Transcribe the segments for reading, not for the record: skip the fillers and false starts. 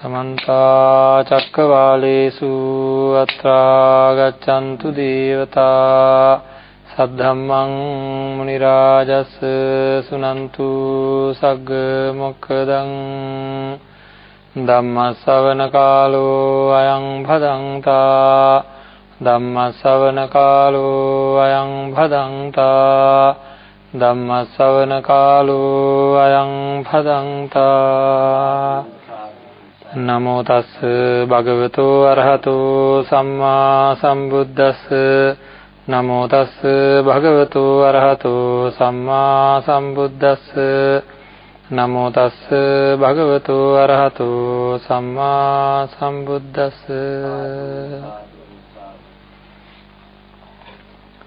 समन्त चक्रवालेषु अत्रा गच्छन्तु देवता सद्धम्मं मुनिराजस् सुनन्तु सग्ग मोक्खदं धम्मश्रवण कालो अयं भदन्ता धम्मश्रवण कालो अयं भदन्ता धम्मश्रवण कालो अयं भदन्ता नमो तस् भगवतो अरहतो सम्मा सम्बुද්දස්ස नमो तस् भगवतो अरहतो सम्मा सम्बुද්දස්ස नमो तस् भगवतो अरहतो सम्मा सम्बुද්දස්ස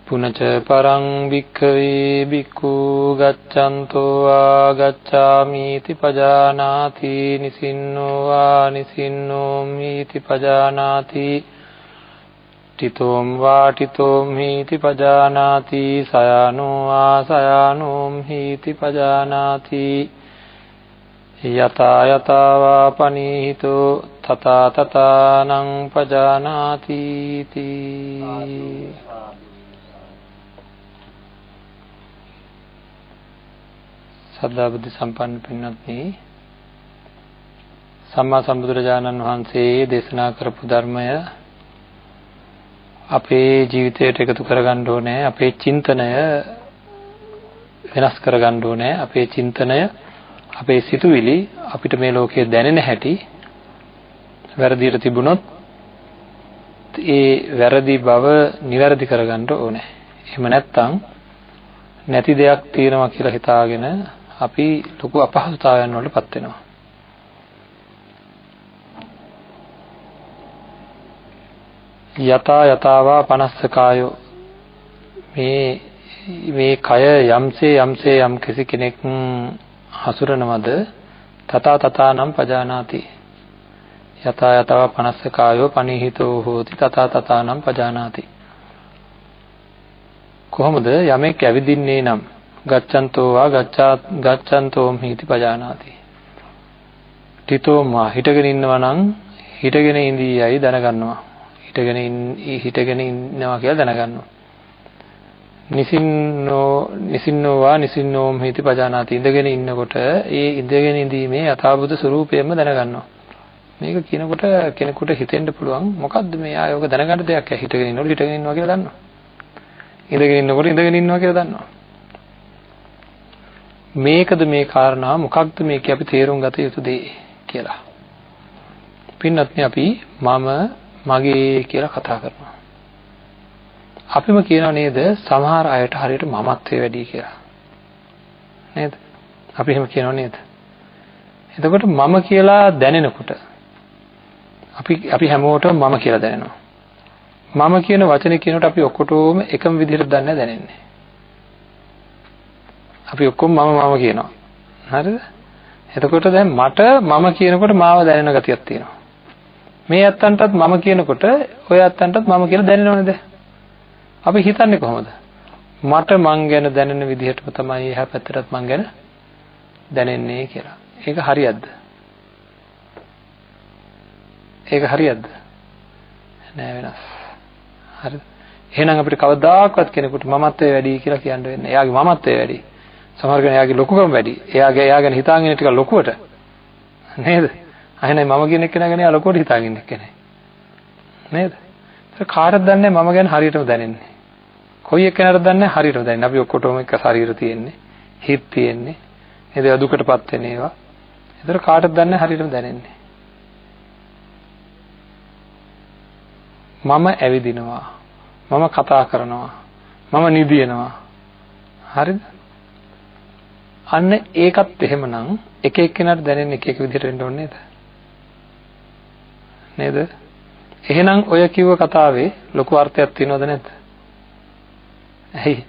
पुनच परं भिक्खवे भिक्खु गच्छन्तो वा गच्छामीति पजानाति निसिन्नो वा निसिन्नोमीति पजानाति टितों वा टितोमीति पजानाति सयानो वा सयानोमीति पजानाति यथा यथा वा पनीहितो तथा तथानं पजानाति इति සද්ධා බුද්ධ සම්පන්න පින්වත්නි සම්මා සම්බුදුරජාණන් වහන්සේ දේශනා කරපු ධර්මය අපේ ජීවිතයට එකතු කරගන්න ඕනේ අපේ චින්තනය වෙනස් කරගන්න ඕනේ අපේ චින්තනය අපේ සිතුවිලි අපිට මේ ලෝකයේ දැනෙන හැටි වැරදියට තිබුණොත් ඒ වැරදි බව නිවැරදි කරගන්න ඕනේ එහෙම නැත්නම් නැති දෙයක් තියෙනවා කියලා හිතාගෙන අපි ලොකු අපහසුතාවයන් වලටපත් වෙනවා. යතා යතාවා පනස්සකායෝ මේ කය යම්සේ යම් කිසි කෙනෙක් හසුරනවද තථා තථානම් පජානාති. යතා යතාවා පනස්සකායෝ පනිහිතෝ හෝති තථා තථානම් පජානාති. කොහොමද යමෙක් ඇවිදින්නේ නම් ගච්ඡන්තෝ වා ගච්ඡන්තෝම් හිති පජානාති. තිතෝමා හිටගෙන ඉන්නවා නම් හිටගෙන ඉඳීයයි දැනගන්නවා. හිටගෙන ඉන්නවා කියලා දැනගන්නවා. නිසින්නෝ වා නිසින්නෝම් හිති පජානාති. ඉඳගෙන ඉන්නකොට ඒ ඉඳගෙන ඉඳීමේ යථාභූත ස්වરૂපයම දැනගන්නවා. මේක කියනකොට කෙනෙකුට හිතෙන්න පුළුවන් මොකද්ද මේ ආයෝග දැනගන්න දෙයක් හිටගෙන ඉන්නකොට හිටගෙන ඉන්නවා කියලා දන්නවා. ඉඳගෙන ඉන්නකොට ඉඳගෙන ඉන්නවා කියලා දන්නවා. මේකද මේ කාරණා මොකක්ද මේක අපි තේරුම් ගත යුතු දේ කියලා. පින්වත්නි අපි මම මගේ කියලා කතා කරනවා. අපිම කියනවා නේද සමහර අයට හරියට මමත්වයේ වැඩි කියලා. නේද? අපි එහෙම කියනවා නේද? එතකොට මම කියලා දැනෙනකොට අපි හැමෝටම මම කියලා දැනෙනවා. මම කියන වචනේ කියනකොට අපි ඔක්කොටම එකම විදිහට දැනෙන්නේ. අපි ඔක්කොම මම කියනවා. හරිද? එතකොට දැන් මට මම කියනකොට මාව දැනෙන ගතියක් තියෙනවා. මේ අත්තන්ටත් මම කියනකොට ඔය අත්තන්ටත් මම කියලා දැනෙනවද? අපි හිතන්නේ කොහොමද? මට මං ගැන දැනෙන විදිහටම තමයි එහා පැත්තටත් මං ගැන දැනෙන්නේ කියලා. ඒක හරියක්ද? ඒක හරියක්ද? නෑ වෙනස්. හරිද? එහෙනම් අපිට කවදාකවත් කෙනෙකුට මමත්වයේ වැඩි කියලා කියන්න වෙන්නේ. එයාගේ මමත්වයේ වැඩි. සමහර කෙනා එයාගේ ලොකුකම වැඩි. එයා ගැන හිතාගෙන ටික ලොකුවට. නේද? අහන්නේ මම කියන කෙනා ගැන එයා ලොකුවට හිතාගෙන ඉන්න කෙනෙක්. නේද? ඒක කාටද දන්නේ මම ගැන හරියටම දැනෙන්නේ. කොයි එක්කෙනාටද දන්නේ හරියටම දැනෙන්නේ. අපි ඔක්කොටම එක ශරීර තියෙන්නේ. හිත තියෙන්නේ. නේද? දුකටපත් වෙන ඒවා. ඒතර කාටද දන්නේ හරියටම දැනෙන්නේ. මම ඇවිදිනවා. මම කතා කරනවා. මම නිදිනවා. හරිද? අන්න ඒකත් එහෙමනම් එක එක්කෙනාට දැනෙන්නේ එක එක විදිහට වෙන්න ඕනේ නේද? නේද? එහෙනම් ඔය කිව්ව කතාවේ ලොකු අර්ථයක් තියෙනවද නැද්ද? ඇයි?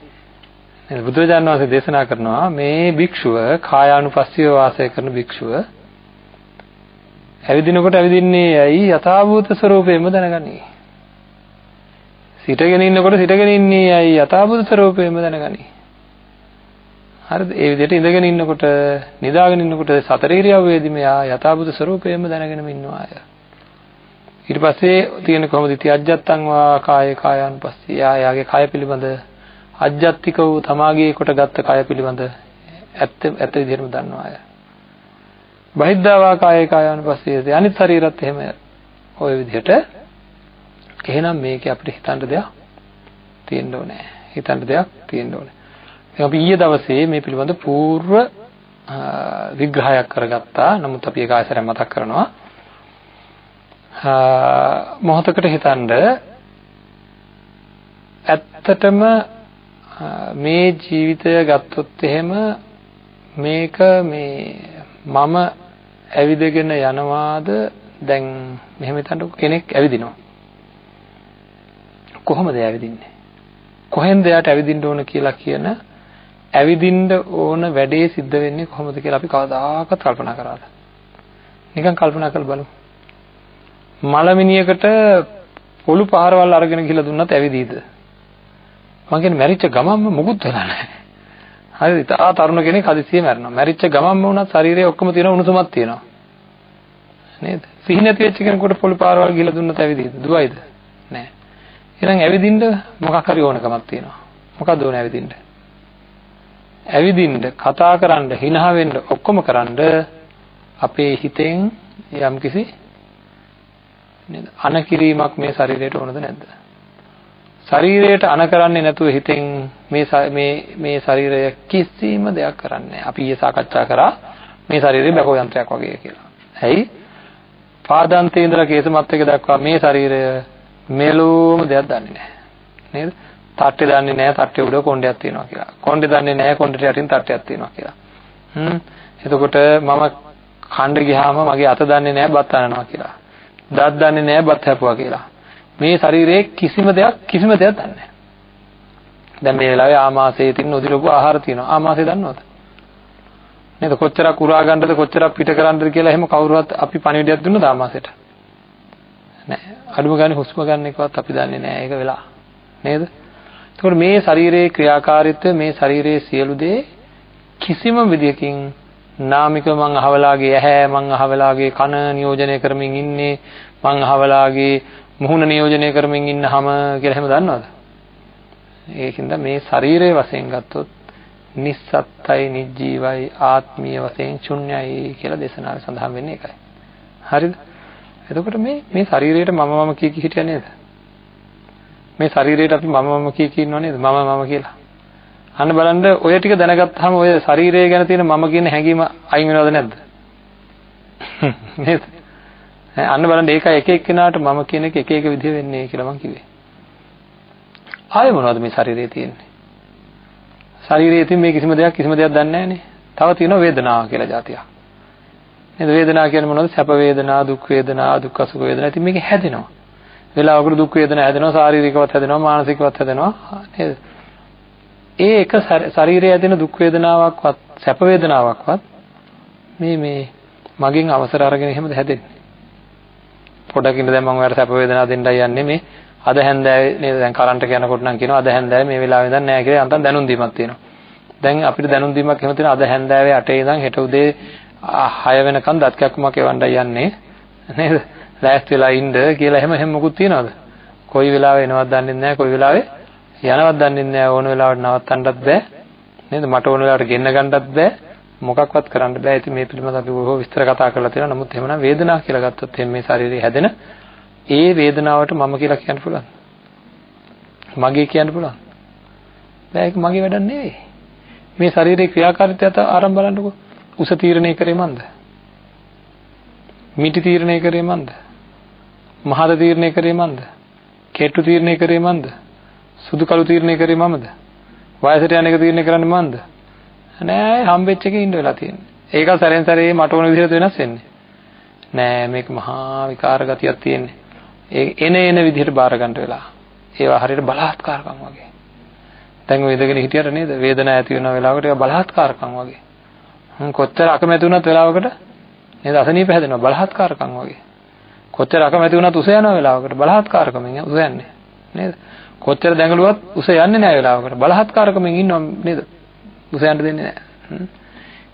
නේද? බුදුරජාණන් වහන්සේ දේශනා කරනවා මේ භික්ෂුව කායානුපස්සීව වාසය කරන භික්ෂුව ඇවිදිනකොට ඇවිදින්නේ ඇයි යථාභූත ස්වરૂපයෙන්ම දැනගනි. සිටගෙන ඉන්නකොට සිටගෙන ඉන්නේ ඇයි යථාභූත ස්වરૂපයෙන්ම දැනගනි. හරිද? ඒ විදිහට ඉඳගෙන ඉන්නකොට නිදාගෙන ඉන්නකොට සතර ඉරියව්වේදී මෙයා යථාභූත ස්වરૂපයම දැනගෙනම ඉන්නවා අය. ඊට පස්සේ තියෙන කොහොමද තියජ්ජත්තං වා කායේ කායानुපස්සී. යාගේ කාය පිළිබඳ අජ්ජත්තික වූ තමාගේ කොටගත් කාය පිළිබඳ ඇත්ත විදිහටම දන්නවා අය. බහිද්ධා වා කායේ කායानुපස්සී. අනිත් ශරීරත් එහෙම ওই විදිහට. එහෙනම් මේකේ අපිට හිතන්න දෙයක් තියෙන්න ඕනේ. හිතන්න දෙයක් තියෙන්න ඕනේ. අපි ඊයේ දවසේ මේ පිළිබඳ පූර්ව විග්‍රහයක් කරගත්තා. නමුත් අපි ඒක ආයෙත් මතක් කරනවා. මොහොතකට හිතන්න ඇත්තටම මේ ජීවිතය ගත්තොත් එහෙම මේක මම ඇවිදගෙන යනවාද? දැන් මෙහෙම හිතන්නකො කෙනෙක් ඇවිදිනවා. කොහොමද ඇවිදින්නේ? කොහෙන්ද යාට ඇවිදින්න ඕන කියලා කියන ඇවිදින්න ඕන වැඩේ සිද්ධ වෙන්නේ කොහොමද කියලා අපි කවදාකවත් කල්පනා කරාද? නිකන් කල්පනා කරලා බලමු. මලමිනියකට පොළු පාරවල් අරගෙන ගිහලා දුන්නත් ඇවිදීද? මං කියන්නේ මැරිච්ච ගමන්ම මුකුත් වෙලා නැහැ. හරිද? තා තරුණ කෙනෙක් හදිස්සියෙ මැරෙනවා. මැරිච්ච ගමන්ම වුණත් ශරීරයේ ඔක්කොම තියෙන උණුසුමක් තියෙනවා. නේද? සිහි නැති වෙච්ච කෙනෙකුට පොළු පාරවල් ගිහලා දුන්නත් ඇවිදීද? දුවයිද? නැහැ. එහෙනම් ඇවිදින්න මොකක් හරි ඕනකමක් තියෙනවා. මොකක්ද ඕනේ ඇවිදින්න? ඇවිදින්න, කතා කරන්න, හිනහ වෙන්න, ඔක්කොම කරන්න අපේ හිතෙන් යම්කිසි නේද? අනකිරීමක් මේ ශරීරයට ඕනද නැද්ද? ශරීරයට අන කරන්නේ නැතුව හිතෙන් මේ ශරීරය කිසිම දෙයක් කරන්නේ නැහැ. අපි ඊයේ සාකච්ඡා කරා මේ ශරීරය බැකෝ යන්ත්‍රයක් වගේ කියලා. ඇයි? පාදාන්තේ ඉඳලා කේසමත් එක දක්වා මේ ශරීරය මෙලොවම දෙයක් දන්නේ නැහැ. නේද? තට්ටේ දන්නේ නැහැ තට්ටේ උඩ කොණ්ඩයක් තියෙනවා කියලා. කොණ්ඩේ දන්නේ නැහැ කොණ්ඩේට යටින් තට්ටයක් තියෙනවා කියලා. එතකොට මම කණ්ඩ ගියාම මගේ අත දන්නේ නැහැ බත් අනනවා කියලා. දත් දන්නේ නැහැ බත් හැපුවා කියලා. මේ ශරීරයේ කිසිම දෙයක් දන්නේ නැහැ. දැන් මේ වෙලාවේ ආමාශයේ තියෙන උදි ලොකු ආහාර තියෙනවා. ආමාශය දන්නවද? නේද? කොච්චරක් උරා ගන්නද කොච්චරක් පිට කරන්නද කියලා එහෙම කවුරුවත් අපි පණිවිඩයක් දුන්නද ආමාශයට? නැහැ. අඩුම ගානේ හුස්ම ගන්න එකවත් අපි දන්නේ නැහැ. ඒක වෙලා. නේද? එතකොට මේ ශරීරයේ ක්‍රියාකාරීත්වය මේ ශරීරයේ සියලු දේ කිසිම විදියකින් නාමික මං අහවලාගේ ඇහැ මං අහවලාගේ කන නියෝජනය කරමින් ඉන්නේ මං අහවලාගේ මුහුණ නියෝජනය කරමින් ඉන්නහම කියලා එහෙම දන්නවද? ඒකින්ද මේ ශරීරයේ වශයෙන් ගත්තොත් නිස්සත්තයි නිජීවයි ආත්මීය වශයෙන් ශුන්‍යයි කියලා දේශනාවේ සඳහන් වෙන්නේ ඒකයි. හරිද? එතකොට මේ ශරීරයට මම කී හිටියා නේද? මේ ශරීරයට අපි මම කී ඉන්නව නේද? මම කියලා. අන්න බලන්න ඔය ටික දැනගත්තාම ඔය ශරීරය ගැන තියෙන මම කියන හැඟීම අයින් වෙනවද නැද්ද? නේද? අන්න බලන්න ඒක එක එක්කෙනාට මම කියන එක එක විදිහ වෙන්නේ කියලා මම කිව්වේ. ආයෙ මොනවද මේ ශරීරයේ තියෙන්නේ? ශරීරයේ තියෙන මේ කිසිම දෙයක් දන්නේ නැහනේ. තව තියෙනවා වේදනාව කියලා જાතියක්. නේද? වේදනාව කියන්නේ මොනවද? සැප වේදනා, දුක් වේදනා, දුක්ඛ සුඛ වේදනා. ඉතින් මේක හැදෙනවා. වෙලාවකට දුක් වේදනා හැදෙනවා, ශාරීරිකවත් හැදෙනවා, මානසිකවත් හැදෙනවා. නේද? ඒ එක ශරීරයේ ඇතින දුක් වේදනාවක්වත් සැප වේදනාවක්වත් මේ මගෙන් අවසර අරගෙන එහෙමද හැදෙන්නේ? පොඩක් ඉන්න දැන් මම ඔයාලට සැප වේදනාව දෙන්නයි යන්නේ මේ අද හැන්දෑවේ නේද? දැන් කරන්ට් එක යනකොට නම් කියනවා අද හැන්දෑවේ මේ වෙලාවේ ඉඳන් නැහැ කියලා යන්තම් දැනුම් දීමක් තියෙනවා. දැන් අපිට දැනුම් දීමක් එහෙම තියෙනවා අද හැන්දෑවේ 8 ඉඳන් හෙට උදේ 6 වෙනකන් දත් කැක්කුමක් එවන්නයි යන්නේ නේද? ලෑස්ති වෙලා ඉන්න කියලා එහෙම මොකුත් තියනවද? කොයි වෙලාවෙ එනවද දන්නේ නැහැ කොයි වෙලාවෙ යනවත් දන්නේ නැහැ ඕන වෙලාවට නවත්තන්නත් බෑ නේද? මට ඕන වෙලාවට ගෙන්න ගන්නත් බෑ මොකක්වත් කරන්න බෑ. ඉතින් මේ පිළිබඳව අපි බොහෝ විස්තර කතා කරලා තියෙනවා. නමුත් එහෙමනම් වේදනාව කියලා ගත්තොත් මේ ශරීරයේ හැදෙන ඒ වේදනාවට මම කියලා කියන්න පුළුවන්. මගේ කියන්න පුළුවන්. බෑ ඒක මගේ වැඩක් නෙවෙයි. මේ ශරීරයේ ක්‍රියාකාරීත්වය ආරම්භ බලන්නකෝ. උස තීරණය කරේ මන්ද? මිටි තීරණය කරේ මන්ද? මහද තීරණය කරේ මන්ද? කෙට්ටු තීරණය කරේ මන්ද? සුදු කළු තීරණය කරේ මමද? වයසට යන එක තීරණය කරන්නේ මන්ද? නෑ හම්බෙච්ච එකේ ඉන්න වෙලා තියෙන්නේ. ඒක සැරෙන් සැරේ මට ඕන විදිහට වෙනස් වෙන්නේ. නෑ මේක මහා විකාර ගතියක් තියෙන්නේ. ඒ එන විදිහට බාර ගන්න වෙලා. ඒවා හරියට බලහත්කාරකම් වගේ. දැන් ඔය ඉඳගෙන හිටියට නේද? වේදනාව ඇති වෙන වෙලාවකට ඒවා බලහත්කාරකම් වගේ. කොච්චර අකමැති වුණත් වෙලාවකට නේද අසනීප හැදෙනවා බලහත්කාරකම් වගේ. කොච්චර අකමැති වුණත් උස යන වෙලාවකට බලහත්කාරකමින් උස යන්නේ නේද? කොච්චර දැඟලුවත් උස යන්නේ නැහැ වෙලාවකට බලහත්කාරකමින් ඉන්නව නේද? උසයන්ට දෙන්නේ නැහැ.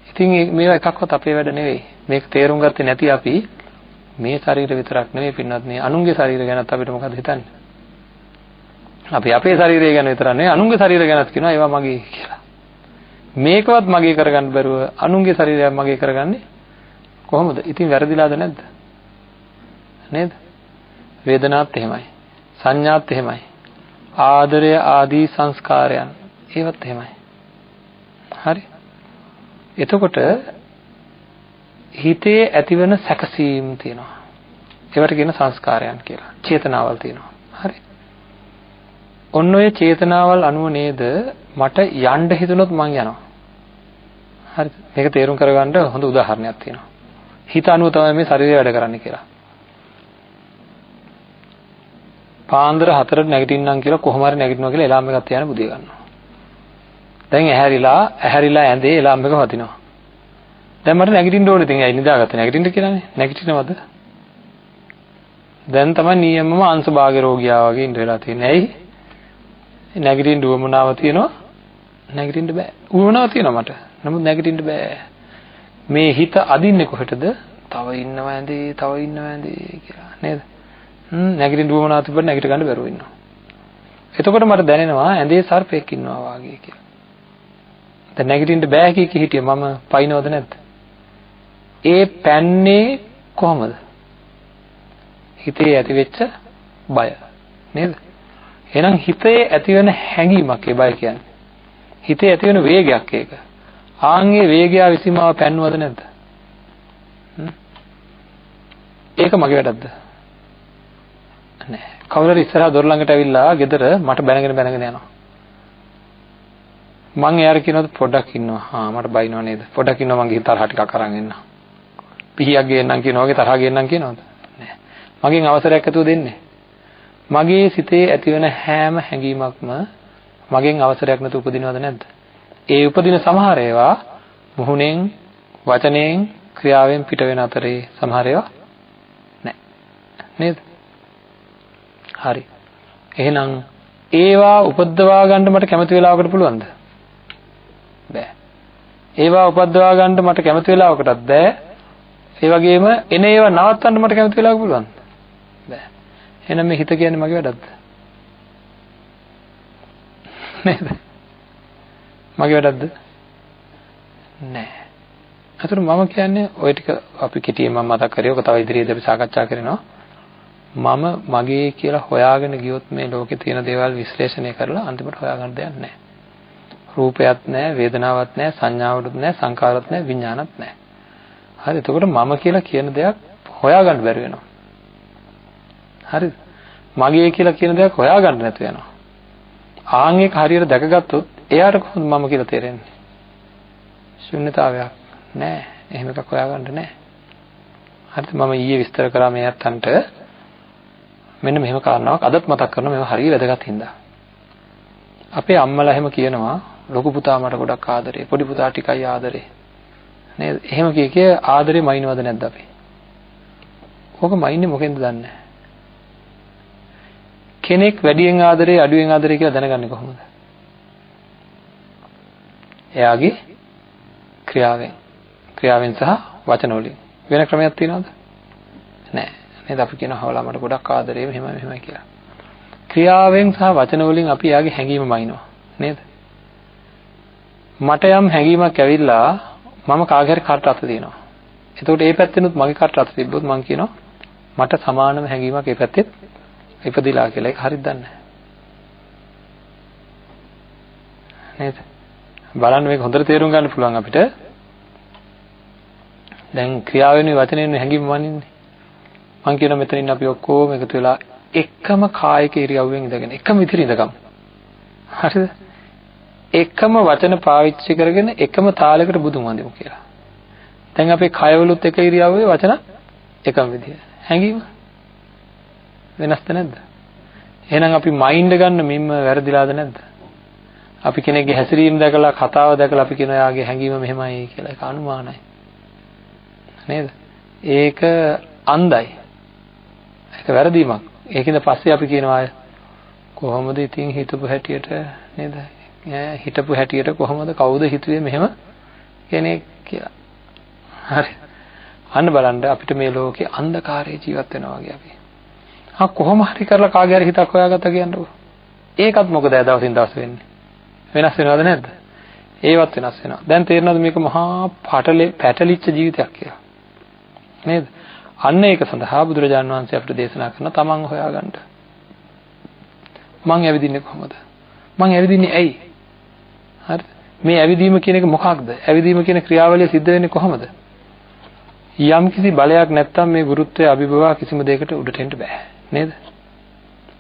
ඉතින් මේවා එකක්වත් අපේ වැඩ නෙවෙයි. මේක තේරුම් ගත්තේ නැති අපි මේ ශරීර විතරක් නෙවෙයි පින්වත්නි අනුන්ගේ ශරීර ගැනත් අපිට මොකද හිතන්නේ? අපි අපේ ශරීරය ගැන විතරක් නෙවෙයි අනුන්ගේ ශරීර ගැනත් කියනවා ඒවා මගේ කියලා. මේකවත් මගේ කරගන්න බැරුව අනුන්ගේ ශරීරය මගේ කරගන්නේ කොහොමද? ඉතින් වැරදිලාද නැද්ද? නේද? වේදනාත් එහෙමයි. සංඥාත් එහෙමයි. ආදරය ආදී සංස්කාරයන් ඒවත් එහෙමයි. හරි. එතකොට හිතේ ඇතිවන සැකසීම් තියෙනවා. ඒවට කියන සංස්කාරයන් කියලා. චේතනාවල් තියෙනවා. හරි. ඔන්න ඔය චේතනාවල් අනුව නේද මට යන්න හිතුනොත් මං යනවා. හරිද? මේක තේරුම් කරගන්න හොඳ උදාහරණයක් තියෙනවා. හිත අනුව තමයි මේ ශරීරය වැඩ කරන්නේ කියලා. පාන්දර 4ට නැගිටින්නම් කියලා කොහොම හරි නැගිටිනවා කියලා එලාම් එකක් තියාගෙන බුදිය ගන්නවා. දැන් ඇහැරිලා ඇඳේ එලාම් එක වදිනවා. දැන් මට නැගිටින්න ඕනේ. ඉතින් ඇයි නිදාගත්තේ නැගිටින්න කියලානේ. නැගිටිනවද? දැන් තමයි නියමම අංශභාග රෝගියා වගේ ඉඳ වෙලා තියෙන්නේ. ඇයි? නැගිටින්න උවමනාව තියෙනවා. නැගිටින්න බෑ. උවමනාව තියෙනවා මට. නමුත් නැගිටින්න බෑ. මේ හිත අදින්නේ කොහෙටද? තව ඉන්නවා ඇඳේ කියලා නේද? නැගිටින්න උවමනාව තිබ්බට නැගිට ගන්න බැරුව ඉන්නවා. එතකොට මට දැනෙනවා ඇඳේ සර්පෙක් ඉන්නවා වගේ කියලා. දැන් නැගිටින්න බෑ කී හිටියේ මම පයින්නවද නැද්ද? ඒ පැන්නේ කොහමද? හිතේ ඇතිවෙච්ච බය නේද? එහෙනම් හිතේ ඇතිවෙන හැඟීමක් ඒ බය කියන්නේ. හිතේ ඇතිවෙන වේගයක් ඒක. ආන්ගේ වේගය විසීමාව පැන්නුවද නැද්ද? ඒක මගේ වැඩක්ද? නෑ. කවුරුහරි ඉස්සරහා දොර ළඟට ඇවිල්ලා ගෙදර මට බැනගෙන යනවා. මං එයාට කියනවාද පොඩ්ඩක් ඉන්නවා. මට බයිනව නේද? පොඩ්ඩක් ඉන්නවා මං ගිහින් තරහ ටිකක් අරන් එන්න. පිහියක් ගේන්නම් කියනවා වගේ තරහ ගේන්නම් කියනවාද? නෑ. මගෙන් අවසරයක් ඇතුව දෙන්නේ. මගේ සිතේ ඇතිවන හැම හැඟීමක්ම මගෙන් අවසරයක් නැතුව උපදිනවද නැද්ද? ඒ උපදින සමහර ඒවා මුහුණෙන්, වචනයෙන්, ක්‍රියාවෙන් පිට වෙන අතරේ සමහර ඒවා නෑ. නේද? හරි. එහෙනම් ඒවා උපද්දවා ගන්න මට කැමති වෙලාවකට පුළුවන්ද? බෑ. ඒවා උපද්දවා ගන්න මට කැමති වෙලාවකටත් බෑ. ඒ වගේම එන ඒවා නවත්තන්න මට කැමති වෙලාවක පුළුවන්ද? බෑ. එහෙනම් මේ හිත කියන්නේ මගේ වැඩක්ද? නේද? මගේ වැඩක්ද? නෑ. අතන මම කියන්නේ ওই ටික අපි කෙටියෙන් මම මතක් කරේ. ඔක තව ඉදිරියේදී අපි සාකච්ඡා කරනවා. මම මගේ කියලා හොයාගෙන ගියොත් මේ ලෝකේ තියෙන දේවල් විශ්ලේෂණය කරලා අන්තිමට හොයාගන්න දෙයක් නැහැ. රූපයක් නැහැ, වේදනාවක් නැහැ, සංඥාවක් නැහැ, සංකාරයක් නැහැ, විඥානක් නැහැ. හරි. එතකොට මම කියලා කියන දෙයක් හොයාගන්න බැරි වෙනවා. හරිද? මගේ කියලා කියන දෙයක් හොයාගන්න නැතු වෙනවා. ආන් එක හරියට දැකගත්තොත් එයාට කොහොමද මම කියලා තේරෙන්නේ? ශුන්‍යතාවයක් නැහැ. එහෙම එකක් හොයාගන්න නැහැ. හරිද? මම ඊයේ විස්තර කරා මේ අතන්ට මෙන්න මෙහෙම කාරණාවක් අදත් මතක් කරනවා. මේවා හරිය වැදගත් හින්දා. අපේ අම්මලා එහෙම කියනවා ලොකු පුතා මට ගොඩක් ආදරේ, පොඩි පුතා ටිකයි ආදරේ. නේද? එහෙම කිය ආදරේ මයින්වද නැද්ද අපි? ඕක මයින්නේ මොකෙන්ද දන්නේ? කෙනෙක් වැඩියෙන් ආදරේ, අඩුවෙන් ආදරේ කියලා දැනගන්නේ කොහොමද? එයාගේ ක්‍රියාවෙන් සහ වචන වලින්. වෙන ක්‍රමයක් තියෙනවද? නැහැ. නේද? අපි කියනවා හවලා මට ගොඩක් ආදරේ මෙහෙමයි කියලා. ක්‍රියාවෙන් සහ වචන වලින් අපි යාගේ හැඟීම මයින්නවා. නේද? මට යම් හැඟීමක් ඇවිල්ලා මම කාගේ හරි කට අත දෙනවා. එතකොට ඒ පැත්තෙනුත් මගේ කට අත තිබ්බොත් මම කියනවා මට සමානම හැඟීමක් ඒ පැත්තෙත් ඉපදිලා කියලා. ඒක හරියද නැහැ. නේද? බලන්න මේක හොඳට තේරුම් ගන්න පුළුවන් අපිට. දැන් ක්‍රියාවෙන් වචනෙන් හැඟීම මනින්නේ. මම කියනවා මෙතනින් අපි ඔක්කොම එකතු වෙලා එකම කායික ඉරියව්වෙන් ඉඳගෙන එකම විදිහට ඉඳගමු. හරිද? එකම වචන පාවිච්චි කරගෙන එකම තාලයකට බුදුන් වඳිමු කියලා. දැන් අපේ කයවලුත් එක ඉරියව්වේ වචන එකම විදිහ. හැඟීම වෙනස්ද නැද්ද? එහෙනම් අපි මයින්ඩ් ගන්න මින්ම වැරදිලාද නැද්ද? අපි කෙනෙක්ගේ හැසිරීම දැකලා කතාව දැකලා අපි කියනවා යාගේ හැඟීම මෙහෙමයි කියලා. ඒක අනුමානයි. නේද? ඒක අන්ධයි. ඒක වැරදීමක්. ඒකින්ද පස්සේ අපි කියනවා කොහොමද ඉතින් හිතපු හැටියට නේද? හිටපු හැටියට කොහොමද කවුද හිතුවේ මෙහෙම කෙනෙක් කියලා. හරි. අන්න බලන්න අපිට මේ ලෝකේ අන්ධකාරයේ ජීවත් වෙනවා වගේ අපි. කොහොම හරි කරලා කාගේ හරි හිතක් හොයාගත්තා කියන්නකො. ඒකත් මොකද දවසින් දවස වෙන්නේ? වෙනස් වෙනවද නැද්ද? ඒවත් වෙනස් වෙනවා. දැන් තේරෙනවද මේක මහා පැටලිච්ච ජීවිතයක් කියලා? නේද? අන්න ඒක සඳහා බුදුරජාණන් වහන්සේ අපිට දේශනා කරන තමන් හොයාගන්න. මං ඇවිදින්නේ කොහොමද? මං ඇවිදින්නේ ඇයි? හරිද? මේ ඇවිදීම කියන එක මොකක්ද? ඇවිදීම කියන ක්‍රියාවලිය සිද්ධ වෙන්නේ කොහොමද? යම් කිසි බලයක් නැත්තම් මේ ගුරුත්වයේ අභිභවා කිසිම දෙයකට උඩට එන්න බෑ. නේද?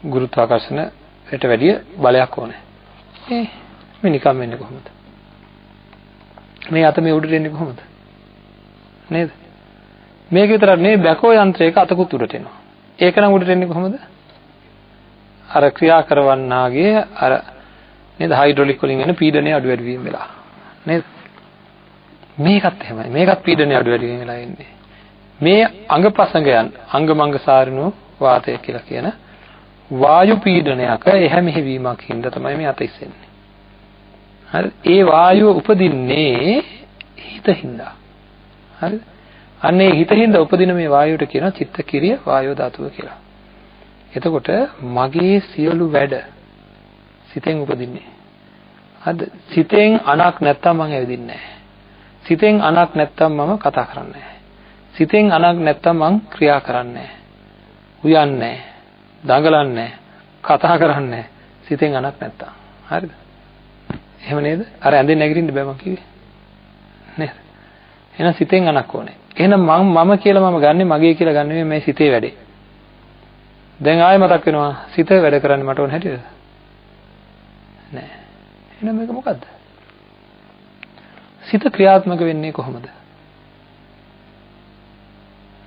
ගුරුත්වාකර්ෂණයට වැඩිය බලයක් ඕනේ. මේ නිකම් වෙන්නේ කොහොමද? මේ අත මේ උඩට එන්නේ කොහොමද? නේද? මේක විතරක් නෙවෙයි බැකෝ යන්ත්‍රයක අතකුත් උඩට එනවා. ඒක නම් උඩට එන්නේ කොහොමද? අර ක්‍රියා කරවන්නාගේ අර නේද හයිඩ්‍රොලික් වලින් එන පීඩනය අඩු වැඩි වීම වෙලා. නේද? මේකත් එහෙමයි. මේකත් පීඩනය අඩු වැඩි වීම වෙලා ඉන්නේ. මේ අංගපසංගයන් අංගමංග සාරිනෝ වාතය කියලා කියන වායු පීඩනයක එහැ මෙහෙවීමක් හින්දා තමයි මේ අත ඉස්සෙන්නේ. හරි? ඒ වායුව උපදින්නේ හිතින්ද. හරිද? අන්නේ හිතින්ද උපදින මේ වායුවට කියනවා චිත්තකිරිය වායෝ ධාතුව කියලා. එතකොට මගේ සියලු වැඩ සිතෙන් උපදින්නේ. හරිද? සිතෙන් අනක් නැත්තම් මම ඇවිදින්නේ නැහැ. සිතෙන් අනක් නැත්තම් මම කතා කරන්නේ නැහැ. සිතෙන් අනක් නැත්තම් මම ක්‍රියා කරන්නේ නැහැ. උයන්නේ නැහැ. දඟලන්නේ නැහැ. කතා කරන්නේ නැහැ. සිතෙන් අනක් නැත්තම්. හරිද? එහෙම නේද? අර ඇඳෙන් නැගිටින්න බෑ මං කිව්වේ. නේද? එහෙනම් සිතෙන් අනක් ඕනේ. එහෙනම් මම කියලා මම ගන්නෙ මගේ කියලා ගන්නෙ මේ සිතේ වැඩේ. දැන් ආයෙ මතක් වෙනවා සිත වැඩ කරන්නේ මට ඕන හැටිද? නෑ. එහෙනම් මේක මොකද්ද? සිත ක්‍රියාත්මක වෙන්නේ කොහොමද?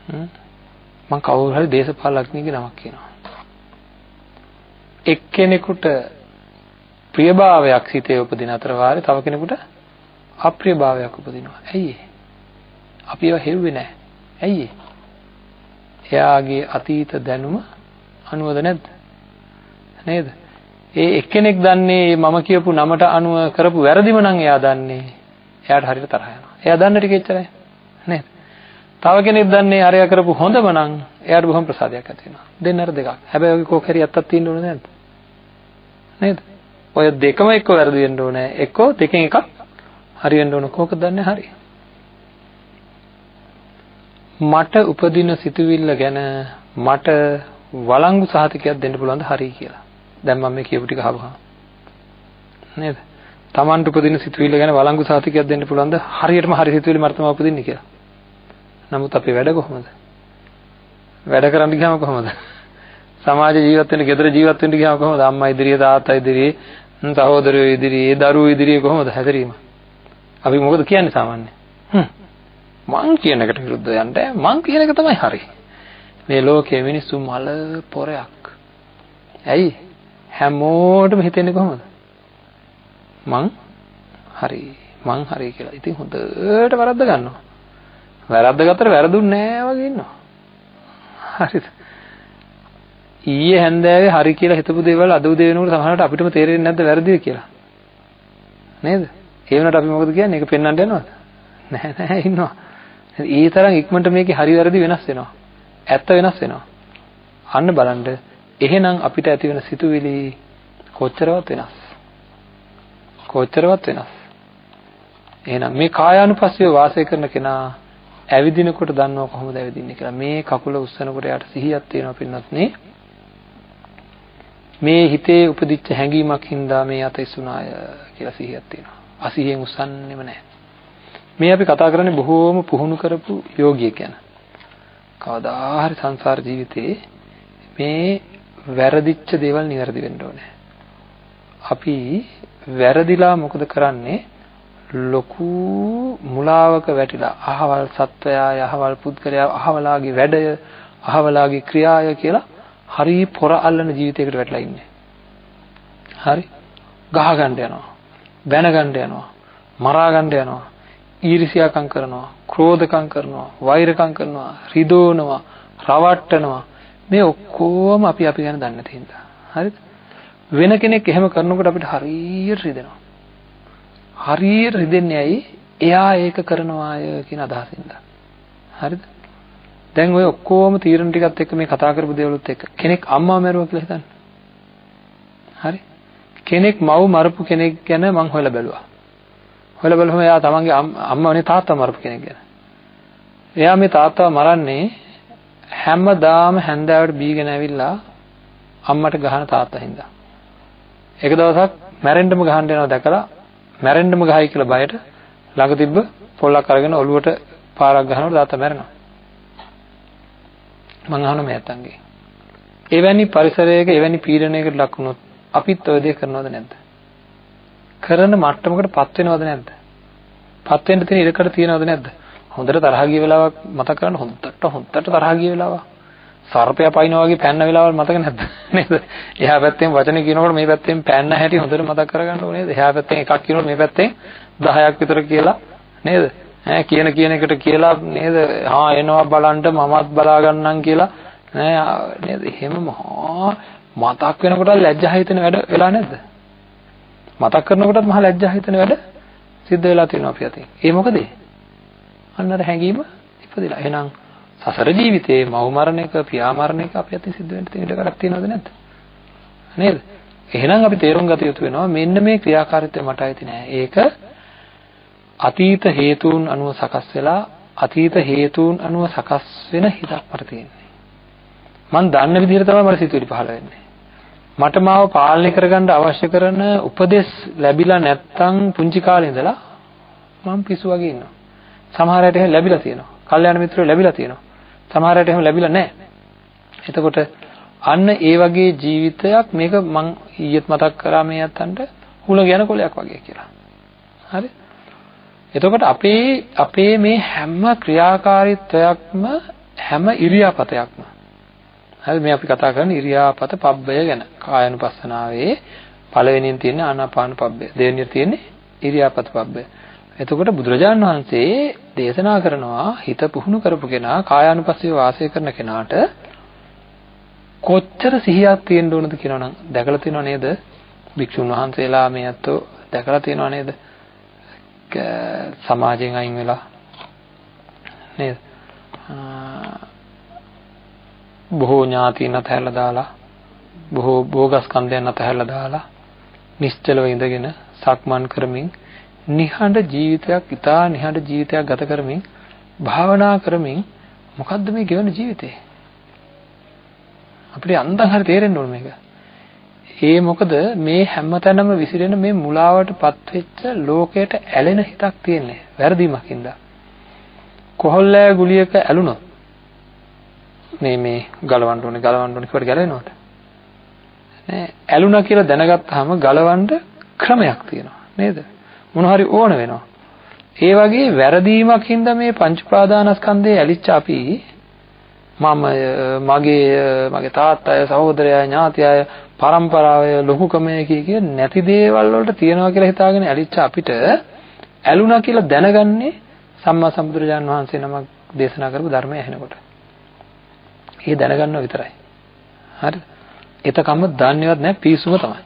මං කවුරු හරි දේශපාලඥයෙක්ගේ නමක් කියනවා. එක්කෙනෙකුට ප්‍රියභාවයක් සිතේ උපදින අතර වාරේ තව කෙනෙකුට අප්‍රියභාවයක් උපදිනවා. ඇයි ඒ? අපි ඒවා හෙව්වේ නැහැ. ඇයි ඒ? එයාගේ අතීත දැනුම අනුවද නැද්ද? නේද? ඒ එක්කෙනෙක් දන්නේ මම කියපු නමට අනුව කරපු වැරදිම නම් එයා දන්නේ. එයාට හරියට තරහ යනවා. එයා දන්න ටික එච්චරයි. නේද? තව කෙනෙක් දන්නේ අරයා කරපු හොඳම නම් එයාට බොහොම ප්‍රසාදයක් ඇති වෙනවා. දෙන්නර දෙකක්. හැබැයි ඔගේ කෝක හරි අත්තක් තියෙන්න ඕනේ නැද්ද? නේද? ඔය දෙකම එක්ක වැරදි වෙන්න ඕනේ. එක්ක දෙකෙන් එකක් හරි වෙන්න ඕනේ. කෝකද දන්නේ හරි. මට උපදින සිතුවිල්ල ගැන මට වළංගු සහතිකයක් දෙන්න පුළුවන්ද හරි කියලා. දැන් මම මේ කියපු ටික අහපුවා. නේද? Tamanට උපදින සිතුවිල්ල ගැන වළංගු සහතිකයක් දෙන්න පුළුවන්ද හරියටම හරි සිතුවිලි මට තමයි උපදින්නේ කියලා. නමුත් අපේ වැඩ කොහොමද? වැඩ කරන්න ගියාම කොහොමද? සමාජ ජීවත් වෙන්න, ගෙදර ජීවත් වෙන්න ගියාම කොහොමද? අම්මා ඉදිරියේ, තාත්තා ඉදිරියේ, සහෝදරයෝ ඉදිරියේ, දරුවෝ ඉදිරියේ කොහොමද හැදරීම? අපි මොකද කියන්නේ සාමාන්‍යයෙන්? මං කියන එකට විරුද්ධව යන්න මං කියන එක තමයි හරි. මේ ලෝකයේ මිනිස්සු මල පොරයක්. ඇයි? හැමෝටම හිතෙන්නේ කොහොමද? මං හරි කියලා. ඉතින් හොඳට වරද්ද ගන්නවා. වැරද්ද ගත්තට වැරදුන්නේ නැහැ වගේ ඉන්නවා. හරිද? ඊයේ හැන්දෑවේ හරි කියලා හිතපු දේවල් අද උදේ වෙනකොට සමහරවිට අපිටම තේරෙන්නේ නැද්ද වැරදිද කියලා? නේද? ඒ වුණාට අපි මොකද කියන්නේ? ඒක පෙන්වන්න යනවද? නැහැ ඉන්නවා. ඒ තරම් ඉක්මනට මේකේ හරි වැරදි වෙනස් වෙනවා. ඇත්ත වෙනස් වෙනවා. අන්න බලන්න එහෙනම් අපිට ඇති වෙන සිතුවිලි කොච්චරවත් වෙනස්. එහෙනම් මේ කායානුපස්සීව වාසය කරන කෙනා ඇවිදිනකොට දන්නව කොහොමද ඇවිදින්නේ කියලා. මේ කකුල උස්සනකොට යාට සිහියක් තියෙනවා පින්නත් නේ. මේ හිතේ උපදිච්ච හැඟීමක් හින්දා මේ අත ඉස්සුනාය කියලා සිහියක් තියෙනවා. අසිහියෙන් උස්සන්නෙම නැහැ. මේ අපි කතා කරන්නේ බොහෝම පුහුණු කරපු යෝගියෙක් ගැන. කවදා හරි සංසාර ජීවිතේ මේ වැරදිච්ච දේවල් නිවැරදි වෙන්න ඕනේ. අපි වැරදිලා මොකද කරන්නේ? ලොකු මුලාවක වැටිලා අහවල් සත්වයා, අහවල් පුද්ගලයා, අහවලාගේ වැඩය, අහවලාගේ ක්‍රියාය කියලා හරි පොර අල්ලන ජීවිතයකට වැටලා ඉන්නේ. හරි? ගහ ගන්න යනවා. බැන ගන්න යනවා. මරා ගන්න යනවා. ඊර්ෂ්‍යාකම් කරනවා, ක්‍රෝධකම් කරනවා, වෛරකම් කරනවා, රිදවනවා, රවට්ටනවා. මේ ඔක්කොම අපි ගැන දන්නේ නැති හින්දා. හරිද? වෙන කෙනෙක් එහෙම කරනකොට අපිට හරියට රිදෙනවා. හරියට රිදෙන්නේ ඇයි? එයා ඒක කරනවාය කියන අදහසින්ද. හරිද? දැන් ඔය ඔක්කොම තීරණ ටිකත් එක්ක මේ කතා කරපු දේවලුත් එක්ක කෙනෙක් අම්මා මරුවා කියලා හිතන්න. හරි? කෙනෙක් මව් මරපු කෙනෙක් ගැන මං හොයලා බැලුවා. හොයලා බලුවම එයා තමන්ගේ අම්මානේ තාත්තා මරපු කෙනෙක් ගැන. එයා මේ තාත්තාව මරන්නේ හැමදාම හැන්දෑවට බීගෙන ඇවිල්ලා අම්මට ගහන තාත්තා හින්දා. එක දවසක් මැරෙන්නම ගහන්න යනවා දැකලා මැරෙන්නම ගහයි කියලා බයට ළඟ තිබ්බ පොල්ලක් අරගෙන ඔලුවට පාරක් ගහනකොට තාත්තා මැරෙනවා. මං අහනවා මේ නැත්තන්ගේ. එවැනි පරිසරයක එවැනි පීඩනයකට ලක් වුණොත් අපිත් ඔය දේ කරනවද නැද්ද? කරන මට්ටමකටපත් වෙනවද නැද්ද? පත් වෙන්න තියෙන ඉඩකඩ තියෙනවද නැද්ද? හොඳට තරහ ගිය වෙලාවක් මතක කරන්න හොඳට තරහ ගිය වෙලාවක්. සර්පයා පයින්නා වගේ පැන්න වෙලාවල් මතක නැද්ද? නේද? එහා පැත්තෙන් වචන කියනකොට මේ පැත්තෙන් පැන්න හැටි හොඳට මතක කරගන්න ඕනේ නේද? එහා පැත්තෙන් එකක් කියනකොට මේ පැත්තෙන් 10ක් විතර කියලා නේද? කියන එකට කියලා නේද? එනවා බලන්න මමත් බලා ගන්නම් කියලා නේද? එහෙම මහා මතක් වෙනකොට ලැජ්ජා හිතෙන වැඩ වෙලා නැද්ද? මතක් කරනකොටත් මහා ලැජ්ජා හිතෙන වැඩ සිද්ධ වෙලා තියෙනවා අපි අතින්. ඒ මොකද? අන්න අර හැඟීම ඉපදිලා. එහෙනම් සසර ජීවිතේ මව් මරණ එක, පියා මරණ එක අපි අතින් සිද්ධ වෙන්න තියෙන ඉඩකඩක් තියෙනවද නැද්ද? නේද? එහෙනම් අපි තේරුම් ගත යුතු වෙනවා මෙන්න මේ ක්‍රියාකාරීත්වය මට ඇති නෑ. ඒක අතීත හේතුන් අනුව සකස් වෙලා අතීත හේතුන් අනුව සකස් වෙන හිතක් මට තියෙන්නේ. මම දන්න විදිහට තමයි මට සිතුවිලි පහළ වෙන්නේ. මට මාව පාලනය කරගන්න අවශ්‍ය කරන උපදෙස් ලැබිලා නැත්තම් පුංචි කාලේ ඉඳලා මම පිස්සු වගේ ඉන්නවා. සමහර අයට එහෙම ලැබිලා තියෙනවා. කල්යාණ මිත්‍රයෝ ලැබිලා තියෙනවා. සමහර අයට එහෙම ලැබිලා නැහැ. එතකොට අන්න ඒ වගේ ජීවිතයක් මේක මම ඊයේත් මතක් කරා මේ අතන්ට හුල ගැන කොලයක් වගේ කියලා. හරි? එතකොට අපේ මේ හැම ක්‍රියාකාරීත්වයක්ම හැම ඉරියාපතයක්ම හරි මේ අපි කතා කරන ඉරියාපත පබ්බය ගැන කායानुපස්සනාවේ පළවෙනියෙන් තියෙන ආනාපාන පබ්බය දෙවෙනියෙන් තියෙන්නේ ඉරියාපත පබ්බය. එතකොට බුදුරජාණන් වහන්සේ දේශනා කරනවා හිත පුහුණු කරපු කෙනා කායානුපස්සීව වාසය කරන කෙනාට කොච්චර සිහියක් තියෙන්න ඕනද කියනවනම් දැකලා තියෙනව නේද? භික්ෂුන් වහන්සේලා මේ අතෝ දැකලා තියෙනව නේද? සමාජයෙන් අයින් වෙලා නේද? බොහෝ ඥාතීන් අතහැරලා දාලා බොහෝ භෝගස්කන්ධයන් අතහැරලා දාලා නිශ්චලව ඉඳගෙන සක්මන් කරමින් නිහඬ ජීවිතයක් ඉතා නිහඬ ජීවිතයක් ගත කරමින් භාවනා කරමින් මොකද්ද මේ ගෙවන ජීවිතේ? අපිට අන්තං හරි තේරෙන්න ඕන මේක. ඒ මොකද මේ හැමතැනම විසිරෙන මේ මුලාවටපත් වෙච්ච ලෝකයට ඇලෙන හිතක් තියෙන්නේ වැරදීමකින්ද. කොහොල්ලෑ ගුලියක ඇලුනොත් මේ ගලවන්න ඕනේ කිව්වට ගැලවෙනවද? නෑ ඇලුනා කියලා දැනගත්තාම ගලවන්න ක්‍රමයක් තියෙනවා නේද? මොන හරි ඕන වෙනවා. ඒ වගේ වැරදීමකින්ද මේ පංච උපාදානස්කන්ධයේ ඇලිච්ච අපි මගේ තාත්තය සහෝදරයය ඥාතියය පරම්පරාවය ලොකුකමය කිය නැති දේවල් වලට තියනවා කියලා හිතාගෙන ඇලිච්ච අපිට ඇලුනා කියලා දැනගන්නේ සම්මා සම්බුදුරජාණන් වහන්සේ නමක් දේශනා කරපු ධර්මය ඇහෙනකොට. ඒ දැනගන්නව විතරයි. හරිද? එතකම දන්නේවත් නැහැ පිස්සුම තමයි.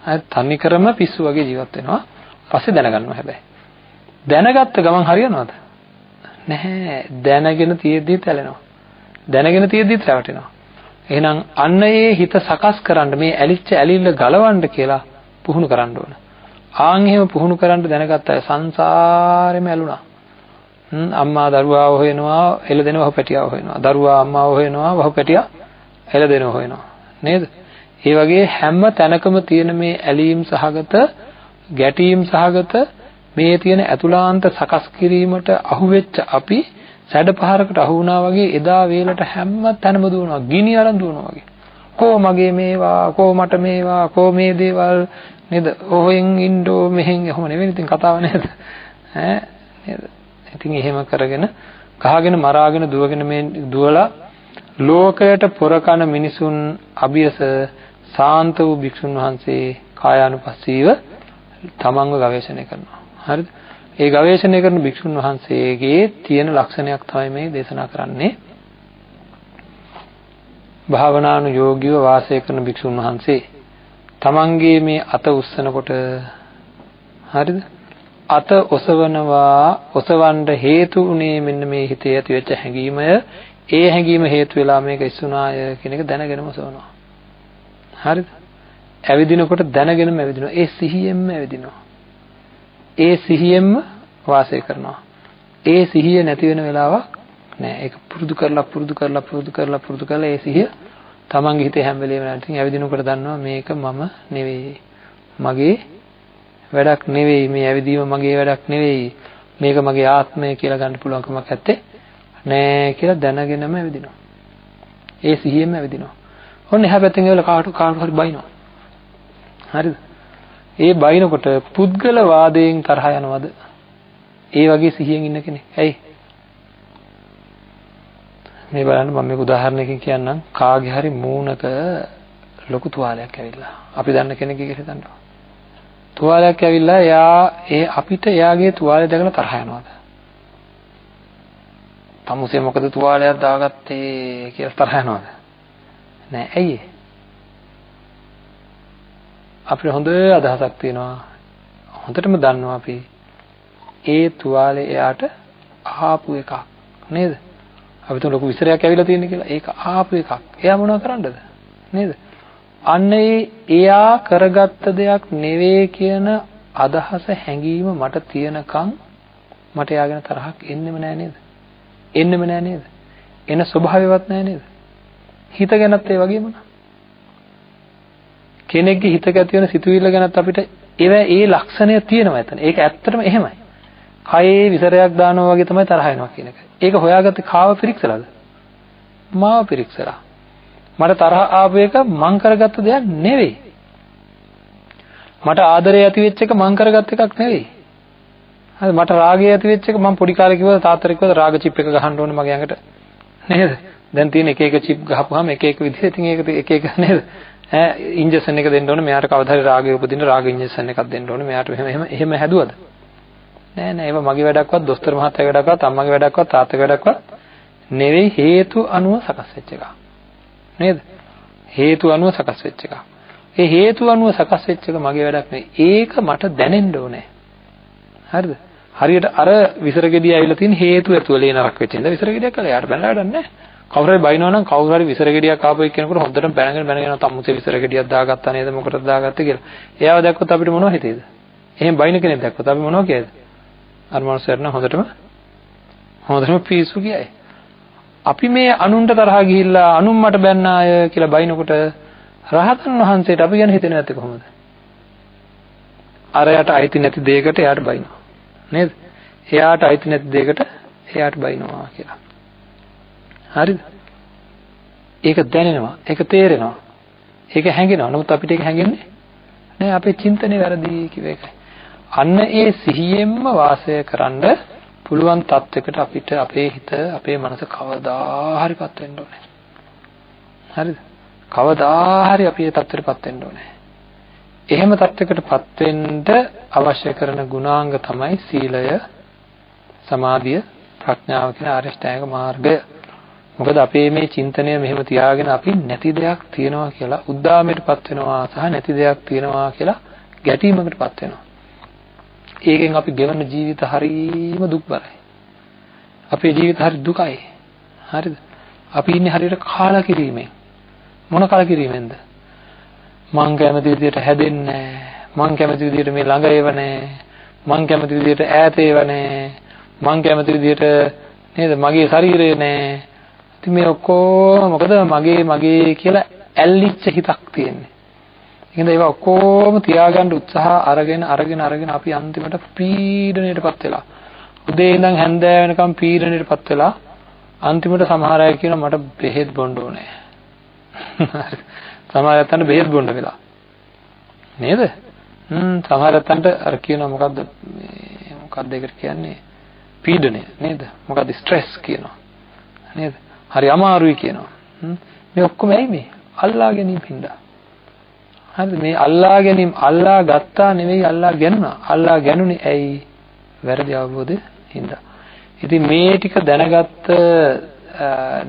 හරි තනි කරම පිස්සු වගේ ජීවත් වෙනවා. පස්සේ දැනගන්නවා හැබැයි. දැනගත්ත ගමන් හරියනවද? නැහැ. දැනගෙන තියෙද්දිත් ඇලෙනවා. දැනගෙන තියෙද්දිත් රැවටෙනවා. එහෙනම් අන්න ඒ හිත සකස් කරන්න මේ ඇලිච්ච ඇලිල්ල ගලවන්න කියලා පුහුණු කරන්න ඕන. ආන් එහෙම පුහුණු කරන්න දැනගත්ත අය සංසාරෙම ඇලුනා. අම්මා දරුවා හොයනවා, එළදෙනවා වහපැටියා හොයනවා. දරුවා අම්මාව හොයනවා, වහපැටියා එළදෙනවා හොයනවා. නේද? ඒ වගේ හැම තැනකම තියෙන මේ ඇලීම් සහගත ගැටීම් සහගත මේ තියෙන අතුලාන්ත සකස් කිරීමට අහුවෙච්ච අපි සැඩපහරකට අහු වුණා වගේ එදා වේලට හැම තැනම දුවනවා ගිනි අරන් දුවනවා වගේ. කෝ මගේ මේවා, කෝ මට මේවා, කෝ මේ දේවල් නේද? ඔහෙන් ඉන්නෝ මෙහෙන් එහෙම නෙවෙයි ඉතින් කතාව නේද? නේද? ඉතින් එහෙම කරගෙන කහගෙන මරාගෙන දුවලා ලෝකයට පොරකන මිනිසුන් අභියස සාන්ත වූ භික්ෂුන් වහන්සේ කායානුපස්සීව තමන්ව ගවේෂණය කරනවා. හරිද? ඒ ගවේෂණය කරන භික්ෂුන් වහන්සේගේ තියෙන ලක්ෂණයක් තමයි මේ දේශනා කරන්නේ. භාවනානුයෝගීව වාසය කරන භික්ෂුන් වහන්සේ තමන්ගේ මේ අත උස්සනකොට හරිද? අත ඔසවන්න හේතු උනේ මෙන්න මේ හිතේ ඇති වෙච්ච හැඟීමය. ඒ හැඟීම හේතු වෙලා මේක ඉස්සුනාය කියන එක දැනගෙනම ඔසවනවා. හරිද? ඇවිදිනකොට දැනගෙනම ඇවිදිනවා. ඒ සිහියෙන්ම ඇවිදිනවා. ඒ සිහියෙන්ම වාසය කරනවා. ඒ සිහිය නැති වෙන වෙලාවක් නෑ. ඒක පුරුදු කරලා ඒ සිහිය තමන්ගේ හිතේ හැම වෙලේම නැතිනම් ඇවිදිනකොට දන්නවා මේක මම නෙවෙයි. මගේ වැඩක් නෙවෙයි. මේ ඇවිදීම මගේ වැඩක් නෙවෙයි. මේක මගේ ආත්මය කියලා ගන්න පුළුවන් කමක් නැත්තේ නෑ කියලා දැනගෙනම ඇවිදිනවා. ඒ සිහියෙන්ම ඇවිදිනවා. ඔන්න එහා පැත්තෙන් ඒවල කාටු හරි බයිනවා. හරිද? ඒ බයිනකොට පුද්ගල වාදයෙන් තරහ යනවද? ඒ වගේ සිහියෙන් ඉන්න කෙනෙක්. ඇයි? මේ බලන්න මම මේක උදාහරණයකින් කියන්නම්. කාගේ හරි මූණක ලොකු තුවාලයක් ඇවිල්ලා. අපි දන්න කෙනෙක්ගේ කියලා හිතන්න. තුවාලයක් ඇවිල්ලා අපිට එයාගේ තුවාලය දැකලා තරහ යනවද? තමුසේ මොකද තුවාලයක් දාගත්තේ කියලා තරහ යනවද? නෑ. ඇයි? අපිට හොඳ අදහසක් තියෙනවා. හොඳටම දන්නවා අපි ඒ තුවාලේ එයාට ආපු එකක් නේද? අපි තුන් ලොකු විසරයක් ඇවිල්ලා තියෙන කියලා. ඒක ආපු එකක්. එයා මොනව කරන්නද? නේද? අන්න එයා කරගත්ත දෙයක් නෙවෙයි කියන අදහස හැඟීම මට තියෙනකන් මට එයාගෙන තරහක් එන්නෙම නෑ නේද? එන්නෙම නෑ නේද? එන ස්වභාවයවත් නෑ නේද? හිත ගැනත් ඒ වගේම නා. කෙනෙක්ගේ හිතක ඇති වෙන සිතුවිල්ල ගැනත් අපිට ඒ ලක්ෂණය තියෙනවා එතන. ඒක ඇත්තටම එහෙමයි. කයේ විසරයක් දානවා වගේ තමයි තරහ එනවා කියන එක. ඒක හොයාගත්තේ කාව පිරික්සලාද? මාව පිරික්සලා. මට තරහ ආපු එක මං කරගත්ත දෙයක් නෙවෙයි. මට ආදරය ඇති වෙච්ච එක මං කරගත්ත එකක් නෙවෙයි. හරි මට රාගය ඇති වෙච්ච එක මං පොඩි කාලේ කිව්වද තාත්තට කිව්වද රාග චිප් එක ගහන්න ඕනේ මගේ ඇඟට නේද? දැන් තියෙන එක චිප් ගහපුවාම එක විදිහට ඉතින් ඒක එක නේද? ඉන්ජෙක්ෂන් එක දෙන්න ඕනේ මෙයාට කවදා හරි රාගය උපදින්න රාග ඉන්ජෙක්ෂන් එකක් දෙන්න ඕනේ මෙයාට එහෙම හැදුවද? නෑ ඒව මගේ වැඩක්වත් දොස්තර මහත්තයාගේ වැඩක්වත් අම්මගේ වැඩක්වත් තාත්තගේ වැඩක්වත් නෙවෙයි හේතු අනුව සකස් වෙච්ච එකක්. නේද? හේතු අනුව සකස් වෙච්ච එකක්. ඒ හේතු අනුව සකස් වෙච්ච එක මගේ වැඩක් නෙවෙයි. ඒක මට දැනෙන්න ඕනේ. හරිද? හරියට අර විසර ගෙඩිය ඇවිල්ලා තියෙන හේතු ඇතුව ලේ නරක වෙච්ච ඉඳ විසර ගෙඩියක් කළා. යාට බැලලා වැඩක් නැහැ. කවුරු හරි බයිනවා නම් කවුරු හරි විසර ගෙඩියක් ආපු එක්කෙනෙකුට හොඳටම බැනගෙන තමුසේ විසර ගෙඩියක් දාගත්තා නේද මොකටද දාගත්තේ කියලා. එයාව දැක්කොත් අපිට මොනව හිතේද? එහෙම බයින කෙනෙක් දැක්කොත් අපි මොනව කියයිද? අර මනුස්සයර නම් හොඳටම පිස්සු කියයි. අපි මේ අනුන්ට තරහා ගිහිල්ලා අනුන් මට බැන්න අය කියලා බයිනකොට රහතන් වහන්සේට අපි ගැන හිතෙන්නේ නැත්තේ කොහොමද? අරයට අයිති නැති දෙයකට එයාට බයිනවා. නේද? එයාට අයිති නැති දෙයකට එයාට බයිනවා කියලා. හරිද? ඒක දැනෙනවා. ඒක තේරෙනවා. ඒක හැඟෙනවා. නමුත් අපිට ඒක හැඟෙන්නේ නෑ. අපේ චින්තනේ වැරදි කිව්ව එකයි. අන්න ඒ සිහියෙන්ම වාසය කරන්න පුළුවන් තත්වයකට අපිට අපේ හිත අපේ මනස කවදා හරිපත් වෙන්න ඕනේ. හරිද? කවදා හරි අපි ඒ තත්ත්වයටපත් වෙන්න ඕනේ. එහෙම තත්වයකටපත් වෙන්න අවශ්‍ය කරන ගුණාංග තමයි සීලය, සමාධිය, ප්‍රඥාව කියන ආරියෂ්ඨාංග මාර්ගය. මොකද අපේ මේ චින්තනය මෙහෙම තියාගෙන අපි නැති දෙයක් තියනවා කියලා උද්දාමයටපත් වෙනවා සහ නැති දෙයක් තියනවා කියලා ගැටීමකටපත් වෙනවා. ඒකෙන් අපි ගෙවන ජීවිත හරිම දුක්බරයි. අපේ ජීවිත හරි දුකයි. හරිද? අපි ඉන්නේ හරියට කාලකිරීමෙන්. මොන කාලකිරීමෙන්ද? මං කැමති විදියට හැදෙන්නේ නැහැ. මං කැමති විදියට මේ ළඟ ඒව නැහැ. මං කැමති විදියට ඈත ඒව නැහැ. මං කැමති විදියට නේද මගේ ශරීරය නැහැ. ඉතින් මේ ඔක්කොම මොකද මගේ කියලා ඇල්ලිච්ච හිතක් තියෙන්නේ. ඒකෙන්ද ඒවා ඔක්කොම තියාගන්න උත්සාහ අරගෙන අපි අන්තිමට පීඩණයටපත් වෙලා උදේ ඉඳන් හැන්දෑව වෙනකම් පීඩණයටපත් වෙලා අන්තිමට සමහර අය කියනවා මට බෙහෙත් බොන්න ඕනේ. සමහර අයන්ට බෙහෙත් බොන්න වෙලා. නේද? සමහර අයන්ට අර කියනවා මොකක්ද ඒකට කියන්නේ? පීඩණය නේද? මොකක්ද ස්ට්‍රෙස් කියනවා. නේද? හරි අමාරුයි කියනවා. මේ ඔක්කොම ඇයි මේ? අල්ලා ගැනීම හින්දා. හරිද? මේ අල්ලා ගැනීම අල්ලා ගත්තා නෙවෙයි අල්ලා ගැනුණා. අල්ලා ගැනුනේ ඇයි? වැරදි අවබෝධය හින්දා. ඉතින් මේ ටික දැනගත්ත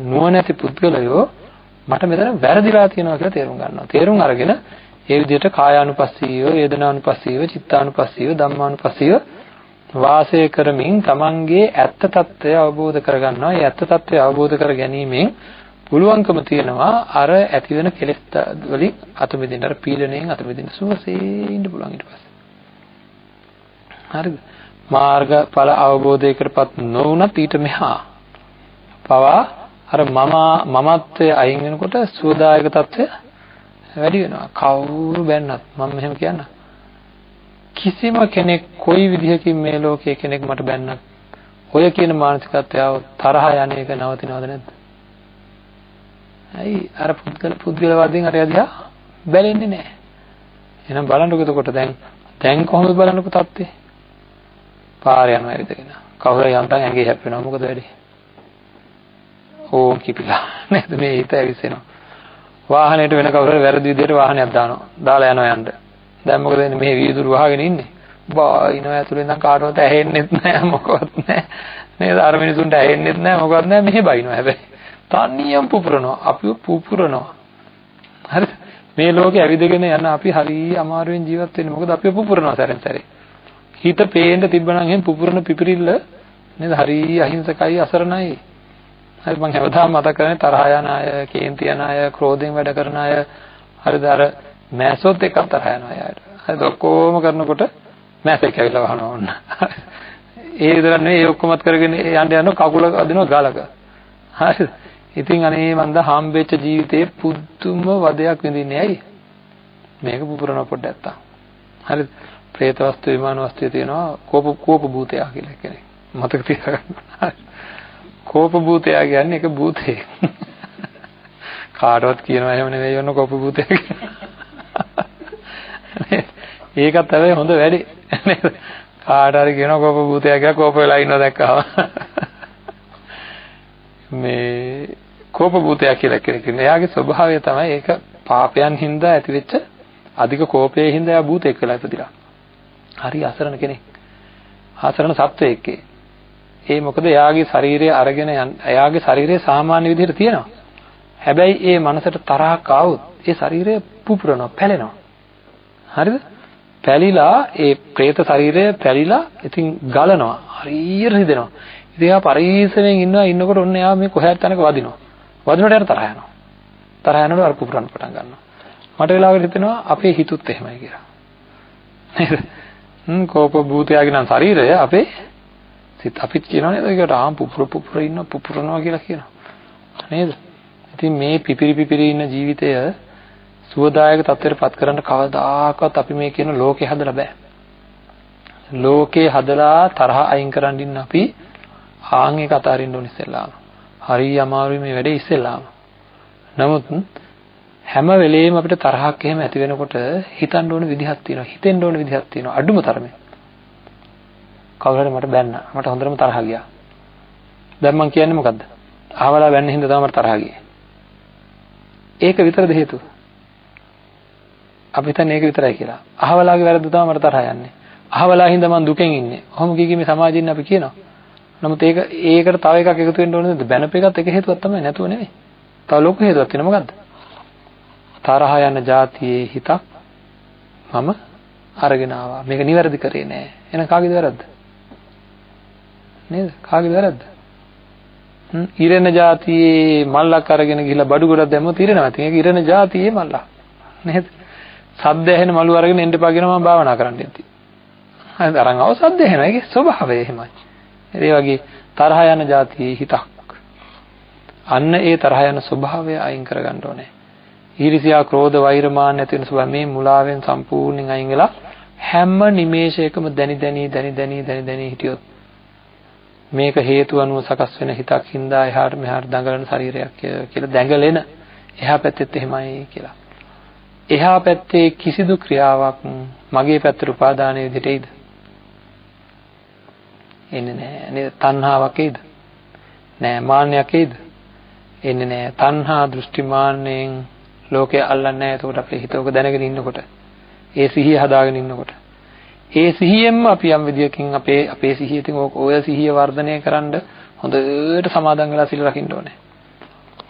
නුවණැති පුද්ගලයෝ මට මෙතන වැරදිලා තියෙනවා කියලා තේරුම් ගන්නවා. තේරුම් අරගෙන ඒ විදිහට කායානුපස්සීව, වේදනානුපස්සීව, චිත්තානුපස්සීව, ධම්මානුපස්සීව වාසය කරමින් තමන්ගේ ඇත්ත తত্ত্বය අවබෝධ කරගන්නවා. ඒ ඇත්ත తত্ত্বය අවබෝධ කර ගැනීමෙන් පුළුවන්කම තියෙනවා අර ඇති වෙන කෙලෙස් වලින් අත මිදෙන්න, අර පීඩණයෙන් අත මිදෙන්න සුවසේ ඉන්න පුළුවන් ඊට පස්සේ. හරිද? මාර්ගඵල අවබෝධයකටපත් නොවුනත් ඊට මෙහා පවා අර මමත්වයේ අයින් වෙනකොට සුවදායක తত্ত্বය වැඩි වෙනවා. කවුරු බැන්නත් මම මෙහෙම කියන්න. කිසිම කෙනෙක් කොයි විදිහකින් මේ ලෝකයේ කෙනෙක් මට බැන්නත් ඔය කියන මානසිකත්වය තරහ යන එක නවතිනවද නැද්ද? ඇයි අර පුද්ගලවාදයෙන් අර යදියා බැලෙන්නේ නැහැ. එහෙනම් බලන්නකො එතකොට දැන් කොහොමද බලන්නකො තත්ත්වේ? පාර යනවා ඇවිදගෙන. කවුරු යන්තම් ඇඟේ හැප්පෙනවා. මොකද වෙන්නේ? ඕම් කිපිලා නේද? මේ හිත ඇවිස්සෙනවා. වාහනේට වෙන කවුරු වැරදි විදිහට වාහනයක් දානවා. දාලා යනවා යන්න. දැන් මොකද වෙන්නේ? මේ වීදුරු වහගෙන ඉන්නේ. බාිනවා ඇතුලෙන් නම් කාටවත් ඇහෙන්නෙත් නැහැ මොකවත් නැහැ. නේද? අර මිනිසුන්ට ඇහෙන්නෙත් නැහැ මොකවත් නැහැ. මෙහෙ බයිනවා හැබැයි. තනියම පුපුරනවා. අපිව පුපුරනවා. හරිද? මේ ලෝකේ ඇවිදගෙන යන අපි හරිය අමාරුවෙන් ජීවත් වෙන්නේ. මොකද අපිව පුපුරනවා සැරෙන් සැරේ. හිත පේන්න තිබ්බනම් එහෙන් පුපුරන පිපිරිල්ල නේද? හරිය අහිංසකයි අසරණයි. හරි මම හැමදාම මතක් කරන්නේ තරහ යන අය, කේන්ති යන අය, ක්‍රෝධයෙන් වැඩ කරන අය, හරිද? අර මෑසොත් එක්ක තරහ යන අයට. හරිද? ඔක්කොම කරනකොට මෑසෙක් ඇවිල්ලා වහනවා ඕන්න. ඒ විතරක් නෙවෙයි ඒ ඔක්කොමත් කරගෙන යන්න කකුල අදිනවා ගලක. හරිද? ඉතින් අනේ මන්ද හම්බෙච්ච ජීවිතේ පුදුම වදයක් විඳින්නේ ඇයි? මේක පුපුරන පොඩ්ඩක් තා. හරිද? പ്രേත වස්තු විමාන වස්තුවේ තියෙනවා කෝප භූතය කියලා කෙනෙක්. මතක තියාගන්න. කෝප භූතය කියන්නේ එක භූතේ. කාටවත් කියනවා එහෙම නෙවෙයි වන්න කෝප භූතය කියලා. ඒකත් තමයි හොඳ වැඩේ. නේද? කාට හරි කියනවා කෝප භූතය කියලා කෝප වෙලා ඉන්නවා දැක්කම. මේ කෝප භූතය කියලා කෙනෙක් ඉන්නේ. එයාගේ ස්වභාවය තමයි ඒක පාපයන් හින්දා ඇතිවෙච්ච අධික කෝපයේ හින්දා එයා භූතෙක් වෙලා ඉපදිලා. හරි අසරණ කෙනෙක්. අසරණ සත්වයෙක්. ඒ මොකද එයාගේ ශරීරය අරගෙන එයාගේ ශරීරය සාමාන්‍ය විදිහට තියෙනවා. හැබැයි ඒ මනසට තරහක් ආවොත් ඒ ශරීරය පුපුරනවා, පැලෙනවා. හරිද? පැලිලා ඒ പ്രേත ශරීරය පැලිලා ඉතින් ගලනවා. හරියට රිදෙනවා. ඉතින් එයා පරිස්සමෙන් ඉන්නකොට ඔන්න එයා මේ කොහේත් තැනක වදිනවා. වදිනකොට යාට තරහ යනවා. තරහ යනකොට අර පුපුරන්න පටන් ගන්නවා. මට වෙලාවකට හිතෙනවා අපේ හිතුත් එහෙමයි කියලා. නේද? කෝප භූතයාගේ නම් ශරීරය අපේ සිත අපිත් කියනවා නේද? ඒකට පුපුර පුපුරනවා කියලා කියනවා. නේද? ඉතින් මේ පිපිරි ඉන්න ජීවිතය සුවදායක තත්ත්වයට පත් කරන්න කවදාකවත් අපි මේ කියන ලෝකේ හදලා බෑ. ලෝකේ හදලා තරහ අයින් කරන් ඉන්න අපි ආන් එක අතාරින්න ඕන ඉස්සෙල්ලාම. හරි අමාරුයි මේ වැඩේ ඉස්සෙල්ලාම. නමුත් හැම වෙලේම අපිට තරහක් එහෙම ඇති වෙනකොට හිතන්න ඕන විදිහක් තියෙනවා. හිතෙන්න ඕන විදිහක් තියෙනවා. අඩුම තරමේ. කවුරු හරි මට බැන්නා. මට හොඳටම තරහ ගියා. දැන් මං කියන්නේ මොකද්ද? අහවලා බැන්න හින්දා තමයි මට තරහ ගියේ. ඒක විතරද හේතුව? අපි හිතන්නේ ඒක විතරයි කියලා. අහවලාගේ වැරද්ද තමයි මට තරහ යන්නේ. අහවලා හින්දා මං දුකෙන් ඉන්නේ. ඔහොම කී මේ සමාජයේ ඉන්න අපි කියනවා. නමුත් ඒකට තව එකක් එකතු වෙන්න ඕනේ නේද? බැනප එකත් එක හේතුවක් තමයි නැතුව නෙවෙයි. තව ලොකු හේතුවක් තියෙනවා මොකද්ද? තරහ යන જાතියේ හිතක් මම අරගෙන ආවා. මේක නිවැරදි කරේ නෑ. එහෙනම් කාගේද වැරද්ද? නේද? කාගේද වැරද්ද? ඉරෙන જાතියේ මල්ලක් අරගෙන ගිහිල්ලා බඩු ගොඩක් දැම්මොත් ඉරෙනවා. ඉතින් ඒක ඉරෙන જાතියේ මල්ලක්. නේද? සද්ද ඇහෙන මලු අරගෙන එන්න එපා කියනවා මම භාවනා කරන්න යද්දි. හරිද? අරන් ආව සද්ද ඇහෙනවා. ඒකේ ස්වභාවය එහෙමයි. ඒ වගේ තරහ යන જાතියේ හිතක්. අන්න ඒ තරහ යන ස්වභාවය අයින් කරගන්න ඕනේ. ඊර්ෂ්‍යා, ක්‍රෝධ, වෛර, මාන්න ඇති වෙන ස්වභාවය මේ මුලාවෙන් සම්පූර්ණයෙන් අයින් වෙලා හැම නිමේෂයකම දැනි හිටියොත් මේක හේතු අනුව සකස් වෙන හිතක් හින්දා එහාට මෙහාට දඟලන ශරීරයක් කියලා දැඟලෙන එහා පැත්තෙත් එහෙමයි කියලා. එහා පැත්තේ කිසිදු ක්‍රියාවක් මගේ පැත්තට උපාදානයේ විදිහට එයිද? එන්නේ නැහැ. නේද? තණ්හාවක් එයිද? නෑ. මාන්නයක් එයිද? එන්නේ නැහැ. තණ්හා දෘෂ්ටි මාන්නෙන් ලෝකය අල්ලන්නේ නැහැ. එතකොට අපේ හිත ඔක දැනගෙන ඉන්නකොට, ඒ සිහිය හදාගෙන ඉන්නකොට, ඒ සිහියෙන්ම අපි යම් විදියකින් අපේ සිහියෙන් ඔය සිහිය වර්ධනය කරන්න හොඳට සමාදන් වෙලා සිල් රකින්න ඕනේ.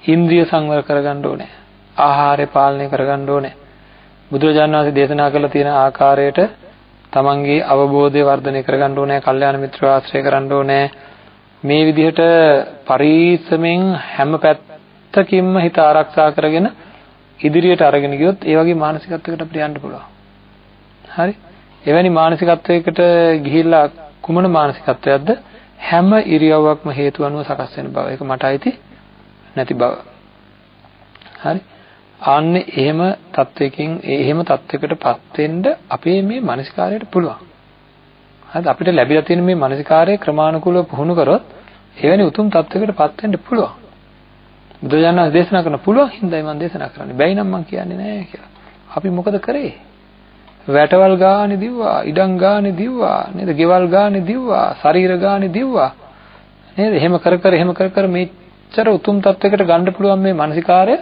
ඉන්ද්‍රිය සංවර කරගන්න ඕනේ. ආහාරය පාලනය කරගන්න ඕනේ. බුදුරජාණන් වහන්සේ දේශනා කළ තියෙන ආකාරයට තමන්ගේ අවබෝධය වර්ධනය කරගන්න ඕනේ, කල්යාණ මිත්‍රව ආශ්‍රය කරන්න ඕනේ. මේ විදිහට පරිස්සමෙන් හැම පැත්තකින්ම හිත ආරක්ෂා කරගෙන ඉදිරියට අරගෙන ගියොත් ඒ වගේ මානසිකත්වයකට අපිට යන්න පුළුවන්. හරි? එවැනි මානසිකත්වයකට ගිහිල්ලා කුමන මානසිකත්වයක්ද? හැම ඉරියව්වක්ම හේතු අනුව සකස් වෙන බව. ඒක මට අයිති නැති බව. හරි? ආන්නේ එහෙම තත්වයකින් එහෙම තත්වයකටපත් වෙන්න අපේ මේ මානසිකාරයට පුළුවන්. හරිද? අපිට ලැබිලා තියෙන මේ මානසිකාරය ක්‍රමානුකූලව පුහුණු කරොත් එවැනි උතුම් තත්වයකටපත් වෙන්න පුළුවන්. බුදුජානක දේශනා කරන පුළුවන් හින්දායි මම දේශනා කරන්නේ. බැයි නම් මම කියන්නේ නැහැ කියලා. අපි මොකද කරේ? වැටවල් ගානේ දිව්වා, ඉඩම් ගානේ දිව්වා, නේද? ගෙවල් ගානේ දිව්වා, ශරීර ගානේ දිව්වා. නේද? එහෙම කර කර මෙච්චර උතුම් තත්වයකට ගන්න පුළුවන් මේ මානසිකාරය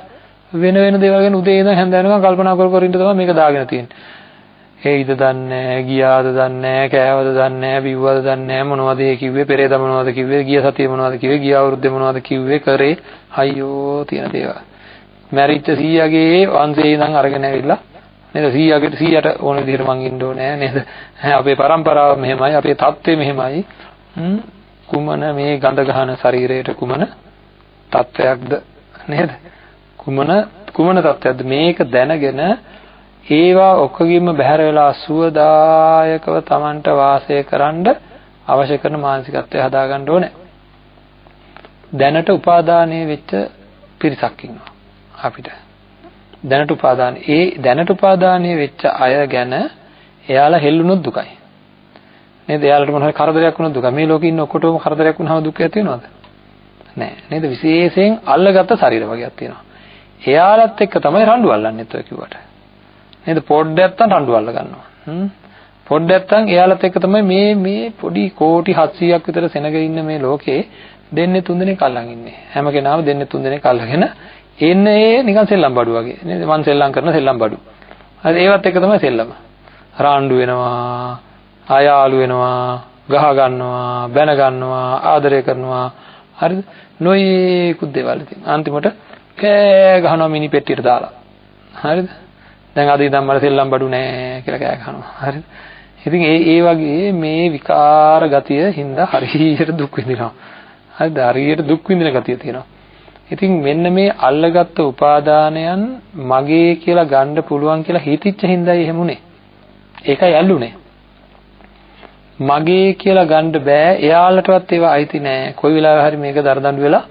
වෙන දේවල් ගැන උදේ ඉඳන් හැන්ද වෙනකන් කල්පනා කර ඉන්න තමයි මේක දාගෙන තියෙන්නේ. හේයිද දන්නේ, ගියාද දන්නේ, කෑවද දන්නේ, බිව්වද දන්නේ, මොනවද ඒ කිව්වේ, පෙරේද මොනවද කිව්වේ, ගිය සතියේ මොනවද කිව්වේ, ගිය අවුරුද්දේ මොනවද කිව්වේ, කරේ අයියෝ තියෙන දේවල්. මැරිච්ච 100ගේ වංශේ ඉඳන් අරගෙන ඇවිල්ලා නේද 100ට ඕන විදිහට මං ඉන්න ඕනේ නේද? අපේ પરම්පරාව මෙහෙමයි, අපේ தත්ත්වය මෙහෙමයි. කුමන මේ ගඳ ගහන ශරීරයට කුමන தත්ත්වයක්ද නේද? කුමන தත්ත්වයක්ද මේක දැනගෙන ඒවා ඔක්කොගින්ම බැහැර වෙලා සුවදායකව Tamanට වාසය කරන්න අවශ්‍ය කරන මානසිකත්වය හදාගන්න ඕනේ. දැනට උපාදානයේ වෙච්ච පිරිසක් ඉන්නවා අපිට. දැනට උපාදානයේ වෙච්ච අය ගැන එයාලා හෙල්ලුනොත් දුකයි. නේද? එයාලට මොන හරි කරදරයක් වුණොත් දුක. මේ ලෝකේ ඉන්න ඔක්කොටම කරදරයක් වුණාම දුක් ඇති වෙනවද? නෑ. නේද? විශේෂයෙන් අල්ලගත්ත ශරීර වර්ගයක් තියෙනවා. එයාලත් එක්ක තමයි රණ්ඩු අල්ලන්නෙත් ඔය කිව්වට. නේද? පොඩ්ඩක් නැත්තම් රණ්ඩු අල්ල ගන්නවා. පොඩ්ඩක් නැත්තම් එයාලත් එක්ක තමයි මේ පොඩි කෝටි 700ක් විතර සෙනග ඉන්න මේ ලෝකේ දෙන්නේ 3 දෙනෙක් අල්ලන් ඉන්නේ. හැම කෙනාම දෙන්නේ 3 දෙනෙක් අල්ලගෙන එන්නේ නිකන් සෙල්ලම් බඩු වගේ. නේද? මං සෙල්ලම් කරන සෙල්ලම් බඩු. හරි ඒවත් එක තමයි සෙල්ලම. රණ්ඩු වෙනවා, ආයාලු වෙනවා, ගහ ගන්නවා, බැන ගන්නවා, ආදරය කරනවා. හරිද? නොයේකුත් දේවල් ඉතින්. අන්තිමට කෑ ගහනවා මිනි පෙට්ටියට දාලා. හරිද? දැන් අද ඉඳන් මට සෙල්ලම් බඩු නෑ කියලා කෑ ගහනවා. හරිද? ඉතින් ඒ වගේ මේ විකාර ගතිය හින්දා හරියට දුක් විඳිනවා. හරිද? හරියට දුක් විඳින ගතිය තියෙනවා. ඉතින් මෙන්න මේ අල්ලගත්තු උපාදානයන් මගේ කියලා ගන්න පුළුවන් කියලා හිතිච්ච හින්දායි එහෙම උනේ. ඒකයි ඇල්ලුනේ. මගේ කියලා ගන්න බෑ. එයාලටවත් ඒවා අයිති නෑ. කොයි වෙලාවෙ හරි මේක දරදඬු වෙලා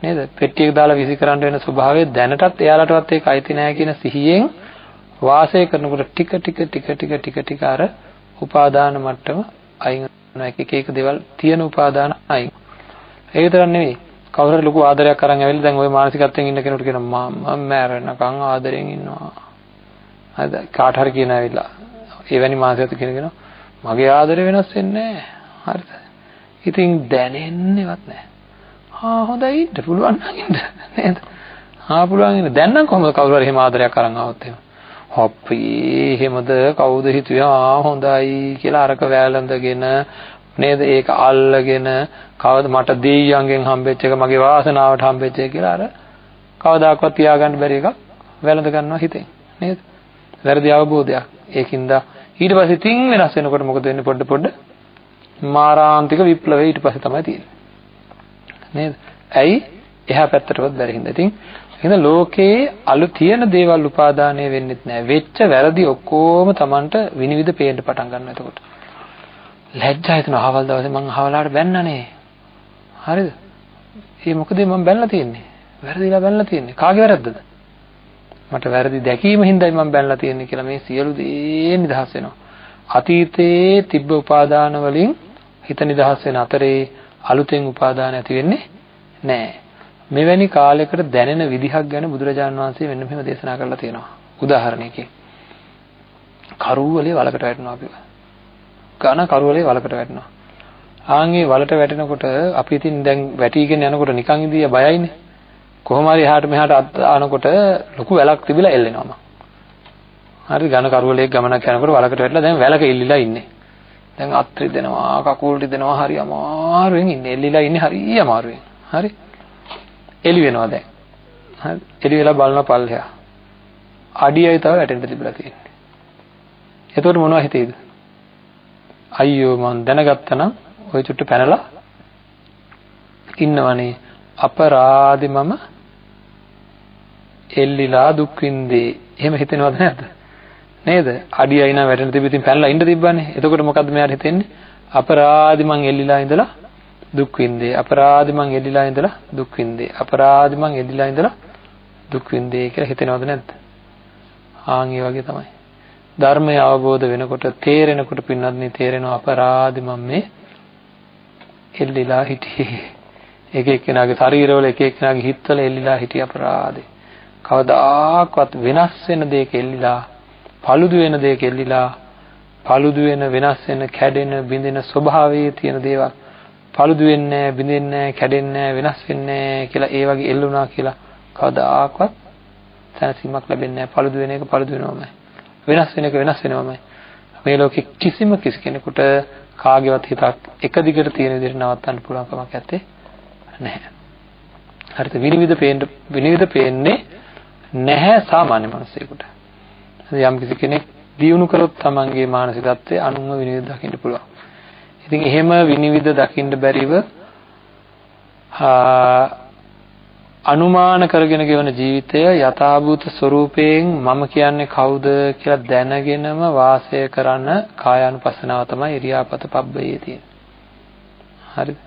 නේද? පෙට්ටියක දාලා විසි කරන්න වෙන ස්වභාවය දැනටත් එයාලටවත් ඒක අයිති නෑ කියන සිහියෙන් වාසය කරනකොට ටික අර උපාදාන මට්ටම අයින් වෙනවා. එක දේවල් තියෙන උපාදාන අයින්. ඒක විතරක් නෙවෙයි. කවුරු හරි ලොකු ආදරයක් අරන් ඇවිල්ලා දැන් ওই මානසිකත්වයෙන් ඉන්න කෙනෙකුට කියනවා මම මැරෙනකන් ආදරෙන් ඉන්නවා. හරිද? කාට හරි කියන ඇවිල්ලා එවැනි මානසිකත්වයක කියනවා මගේ ආදරය වෙනස් වෙන්නේ නැහැ. හරිද? ඉතින් දැනෙන්නේවත් නැහැ. හොඳයි ඉන්න පුළුවන් නම් ඉන්න නේද? පුළුවන් ඉන්න. දැන් නම් කොහොමද කවුරු හරි එහෙම ආදරයක් අරන් ආවොත් එහෙම. හොප්පී එහෙමද කවුද හිතුවේ හොඳයි කියලා අරක වැළඳගෙන නේද? ඒක අල්ලගෙන කවද මට දෙයියන්ගෙන් හම්බෙච්ච එක මගේ වාසනාවට හම්බෙච්ච එක කියලා අර කවදාකවත් තියාගන්න බැරි එකක් වැළඳ ගන්නවා හිතෙන් නේද? වැරදි අවබෝධයක්. ඒකින්ද ඊට පස්සේ තින් වෙනස් වෙනකොට මොකද වෙන්නේ? පොඩ මාරාන්තික විප්ලවය ඊට පස්සේ තමයි තියෙන්නේ. නේද? ඇයි? එහා පැත්තටවත් බැරි හින්දා. ඉතින් එහෙනම් ලෝකේ අලු තියෙන දේවල් උපාදානය වෙන්නෙත් නෑ. වෙච්ච වැරදි ඔක්කොම Tamanට විනිවිද පේන්න පටන් ගන්නවා එතකොට. ලැජ්ජා හිතෙනවා. ආවල් දවසේ මං අහවලාට බැන්නනේ. හරිද? ඒ මොකද මම බැනලා තියෙන්නේ? වැරදිලා බැනලා තියෙන්නේ. කාගේ වැරද්දද? මට වැරදි දැකීම හින්දායි මම බැනලා තියෙන්නේ කියලා මේ සියලු දේ නිදහස් වෙනවා. අතීතයේ තිබ්බ උපාදාන වලින් හිත නිදහස් වෙන අතරේ අලුතෙන් උපාදාන ඇති වෙන්නේ නැහැ. මෙවැනි කාලයකට දැනෙන විදිහක් ගැන බුදුරජාණන් වහන්සේ මෙන්න මෙහෙම දේශනා කරලා තියෙනවා. උදාහරණයකින් කරුවලේ වලකට වැටෙනවා අපි. ඝන කරුවලේ වලකට වැටෙනවා. ආන්ගේ වලට වැටෙනකොට අපි ඉතින් දැන් වැටිගෙන යනකොට නිකන් ඉඳිය බයයිනේ. කොහොම හරි එහාට මෙහාට ආනකොට ලොකු වැලක් තිබිලා එල්ලෙනවා. හරි ඝන කරුවලේ ගමනක් යනකොට වලකට වැටලා දැන් වැලක ඉල්ලිලා ඉන්නේ. දැන් අත් රිදෙනවා, කකුල් රිදෙනවා, හරි අමාරුවෙන් ඉන්නේ. එල්ලිලා ඉන්නේ හරි අමාරුවෙන්. හරි එළි වෙනවා දැන්. හරි එළි වෙලා බලන පල්ලෙහා. අඩියයි තව වැටෙන්න තිබිලා තියෙන්නේ. එතකොට මොනවද හිතේද? අයියෝ මං දැනගත්තා නම් ওই චුට්ට පැනලා ඉන්නවනේ අපරාධි මම එල්ලිලා දුක් විඳේ. එහෙම හිතෙනවද නැද්ද? නේද? අඩියයි නම් වැටෙන තිබ්බ ඉතින් පැනලා ඉන්න තිබ්බනේ. එතකොට මොකද්ද මෙයාට හිතෙන්නේ? අපරාධි මං එල්ලිලා ඉඳලා දුක් විඳේ. අපරාධි මං එල්ලිලා ඉඳලා දුක් විඳේ. අපරාධි මං එල්ලිලා ඉඳලා දුක් විඳේ කියලා හිතෙනවද නැද්ද? ආන් ඒ වගේ තමයි. ධර්මය අවබෝධ වෙනකොට තේරෙනකොට පින්නත් තේරෙනවා අපරාධි මම මේ එල්ලිලා හිටියේ. එක එක්කෙනාගේ ශරීරවල එක එක්කෙනාගේ හිතවල එල්ලිලා හිටිය අපරාධේ. කවදාකවත් වෙනස් වෙන දෙයක එල්ලිලා, paludu වෙන දෙයක එල්ලිලා, paludu වෙන වෙනස් වෙන කැඩෙන බිඳෙන ස්වභාවයේ තියෙන දේවල් paludu වෙන්නේ නැහැ, බිඳෙන්නේ නැහැ, කැඩෙන්නේ නැහැ, වෙනස් වෙන්නේ නැහැ කියලා ඒ වගේ එල්ලුණා කියලා කවදාකවත් සැනසීමක් ලැබෙන්නේ නැහැ. paludu වෙන එක paludu වෙනවමයි. වෙනස් වෙන එක වෙනස් වෙනවමයි. මේ ලෝකෙ කිසි කෙනෙකුට කාගේවත් හිතක් එක දිගට තියෙන විදිහට නවත්තන්න පුළුවන් කමක් නැත්තේ නැහැ. හරිද? විනිවිද පේන්නේ නැහැ සාමාන්‍ය මිනිසෙකුට. යම් කිසි කෙනෙක් දියුණු කරොත් තමන්ගේ මානසිකත්වයේ අනුන්ව විනිවිද දකින්න පුළුවන්. ඉතින් එහෙම විනිවිද දකින්න බැරිව අනුමාන කරගෙන ගෙවන ජීවිතය යථාභූත ස්වરૂපයෙන් මම කියන්නේ කවුද කියලා දැනගෙනම වාසය කරන කායානුපස්සනාව තමයි ඉරියාපත පබ්බයේ තියෙන්නේ. හරිද?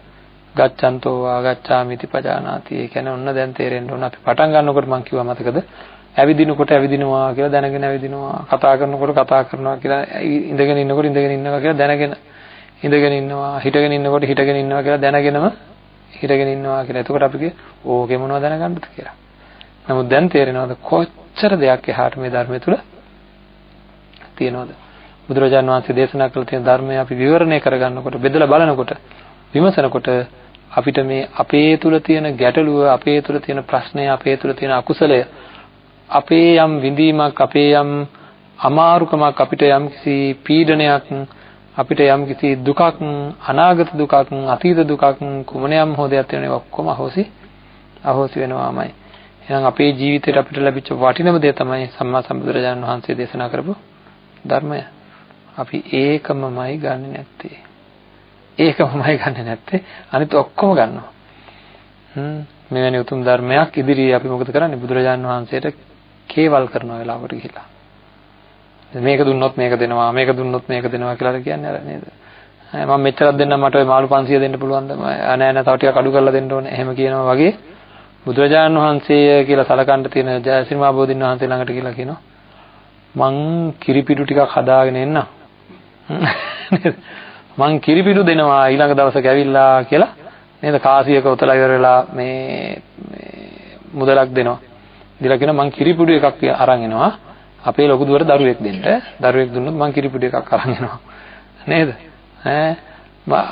ගච්ඡන්තෝ ආගච්ඡාමිති පජානාති. ඒ කියන්නේ ඔන්න දැන් තේරෙන්න ඕන අපි පටන් ගන්නකොට මම කිව්වා මතකද? ඇවිදිනකොට ඇවිදිනවා කියලා දැනගෙන ඇවිදිනවා. කතා කරනකොට කතා කරනවා කියලා ඉඳගෙන ඉන්නකොට ඉඳගෙන ඉන්නවා කියලා දැනගෙන ඉඳගෙන ඉන්නවා. හිටගෙන ඉන්නකොට හිටගෙන ඉන්නවා කියලා දැනගෙනම හිටගෙන ඉන්නවා කියලා. එතකොට අපි කිය ඕකේ මොනවද දැනගන්නද කියලා. නමුත් දැන් තේරෙනවද කොච්චර දෙයක් එහාට මේ ධර්මය තුල තියෙනවද? බුදුරජාණන් වහන්සේ දේශනා කළ තියෙන ධර්මය අපි විවරණය කරගන්නකොට, බෙදලා බලනකොට, විමසනකොට අපිට මේ අපේ තුල තියෙන ගැටලුව, අපේ තුල තියෙන ප්‍රශ්නය, අපේ තුල තියෙන අකුසලය, අපේ යම් විඳීමක්, අපේ යම් අමාරුකමක්, අපිට යම් කිසි පීඩනයක්, අපිට යම් කිසි දුකක්, අනාගත දුකක්, අතීත දුකක්, කුමනයම් හෝ දෙයක් තියෙනවා ඔක්කොම අහෝසි වෙනවාමයි. එහෙනම් අපේ ජීවිතේට අපිට ලැබිච්ච වටිනම දේ තමයි සම්මා සම්බුදුරජාණන් වහන්සේ දේශනා කරපු ධර්මය. අපි ඒකමමයි ගන්නෙ නැත්තේ. ඒකමමයි ගන්නෙ නැත්තේ. අනිත් ඔක්කොම ගන්නවා. මෙවැනි උතුම් ධර්මයක් ඉදිරියේ අපි මොකද කරන්නේ? බුදුරජාණන් වහන්සේට කේවල් කරන වෙලාවකට ගිහිල්ලා. මේක දුන්නොත් මේක දෙනවා, මේක දුන්නොත් මේක දෙනවා කියලා කියන්නේ අර නේද? මම මෙච්චරක් දෙන්නම් මට ඔය මාළු 500 දෙන්න පුළුවන්ද? නෑ නෑ තව ටිකක් අඩු කරලා දෙන්න ඕනේ. එහෙම කියනවා වගේ බුදුරජාණන් වහන්සේ කියලා සලකන්න තියෙන ජයසිරිමා බෝධින් වහන්සේ ළඟට කියලා කියනවා මං කිරිපිඩු ටිකක් හදාගෙන එන්න. මං කිරිපිඩු දෙනවා ඊළඟ දවසක ඇවිල්ලා කියලා නේද? කාසියක උතලා ඉවර වෙලා මේ මුදලක් දෙනවා. දීලා කියනවා මං කිරිපිඩු එකක් අරන් එනවා. අපේ ලොකු දුවට දරුවෙක් දෙන්න. දරුවෙක් දුන්නොත් මං කිරිපිඩු එකක් අරන් එනවා. නේද?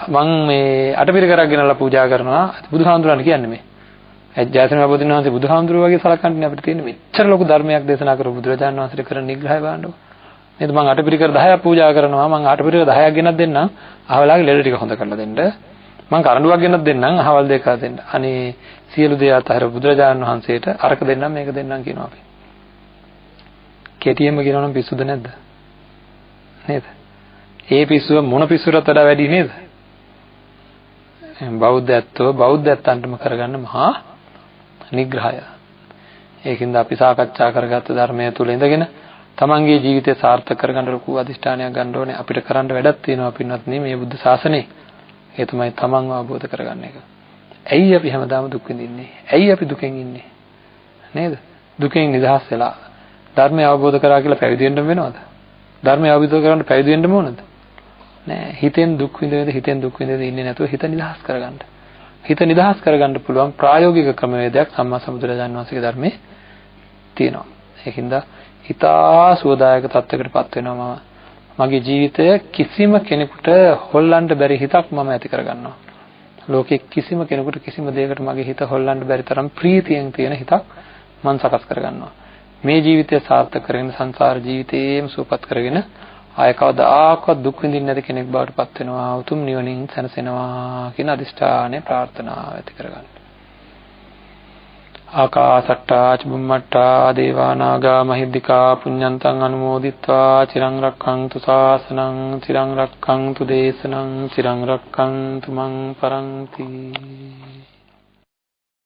මං මේ අටපිරිකරක් ගෙනල්ලා පූජා කරනවා. බුදුහාමුදුරන් කියන්නේ මේ. ජයසිරිමා බෝධින් වහන්සේ බුදුහාමුදුරුවෝ වගේ සලකන්නේ අපිට තියෙන මෙච්චර ලොකු ධර්මයක් දේශනා කරපු බුදුරජාණන් වහන්සේට කරන නිග්‍රහය බලන්නකො. නේද? මං අටපිරිකර 10ක් පූජා කරනවා. මං අටපිරිකර 10ක් ගෙනත් දෙන්නම්. අහවලාගේ ලෙඩ ටික හොඳ කරලා දෙන්න. මං කරඬුවක් ගෙනත් දෙන්නම්. අහවල් දෙක දෙන්න. අනේ සියලු දේ අතහැර බුදුරජාණන් වහන්සේට අරක දෙන්නම් මේක දෙන්නම් කියනවා අපි. කෙටියෙන්ම කියනවා නම් පිස්සුද නැද්ද? නේද? ඒ පිස්සුව මොන පිස්සුවටත් වඩා වැඩි නේද? බෞද්ධයන්ටම කරගන්න මහා නිග්‍රහය. ඒකින්ද අපි සාකච්ඡා කරගත්ත ධර්මය තුල ඉඳගෙන තමන්ගේ ජීවිතය සාර්ථක කරගන්න ලොකු අධිෂ්ඨානයක් ගන්න ඕනේ. අපිට කරන්න වැඩක් තියෙනවා පින්වත්නි මේ බුද්ධ ශාසනයේ. ඒ තමයි තමන්ව අවබෝධ කරගන්න එක. ඇයි අපි හැමදාම දුක් විඳින්නේ? ඇයි අපි දුකෙන් ඉන්නේ? නේද? දුකෙන් නිදහස් වෙලා ධර්මය අවබෝධ කරා කියලා පැවිදි වෙන්න වෙනවද? ධර්මය අවබෝධ කරගන්න පැවිදි වෙන්න ඕනද? නෑ. හිතෙන් දුක් විඳින ඉන්නේ නැතුව හිත නිදහස් කරගන්න. හිත නිදහස් කරගන්න පුළුවන් ප්‍රායෝගික ක්‍රමවේදයක් සම්මා සම්බුදුරජාණන් වහන්සේගේ ධර්මයේ තියෙනවා. ඒකින්ද හිතා සුවදායක තත්යකටපත් වෙනවා මගේ ජීවිතය කිසිම කෙනෙකුට හොල්ලන්න බැරි හිතක් මම ඇති කරගන්නවා. ලෝකෙ කිසිම කෙනෙකුට කිසිම දෙයකට මගේ හිත හොල්ලන්න බැරි තරම් ප්‍රීතියෙන් තියෙන හිතක් මම සකස් කරගන්නවා. මේ ජීවිතය සාර්ථක කරගෙන සංසාර ජීවිතේම සුවපත් කරගෙන ආය කවදාකවත් දුක් විඳින්නේ නැති කෙනෙක් බවට පත් වෙනවා. උතුම් නිවනින් සැනසෙනවා කියන අදිෂ්ඨානය ප්‍රාර්ථනාව ඇති කරගන්න. ආකාසට්ටා චුම්මට්ටා දේවා නාග මහිද්దికා පුඤ්ඤන්තං අනුමෝදිත්වා චිරං රක්ඛන්තු ශාසනං චිරං රක්ඛන්තු දේශනං චිරං රක්ඛන්තු මං පරන්ති.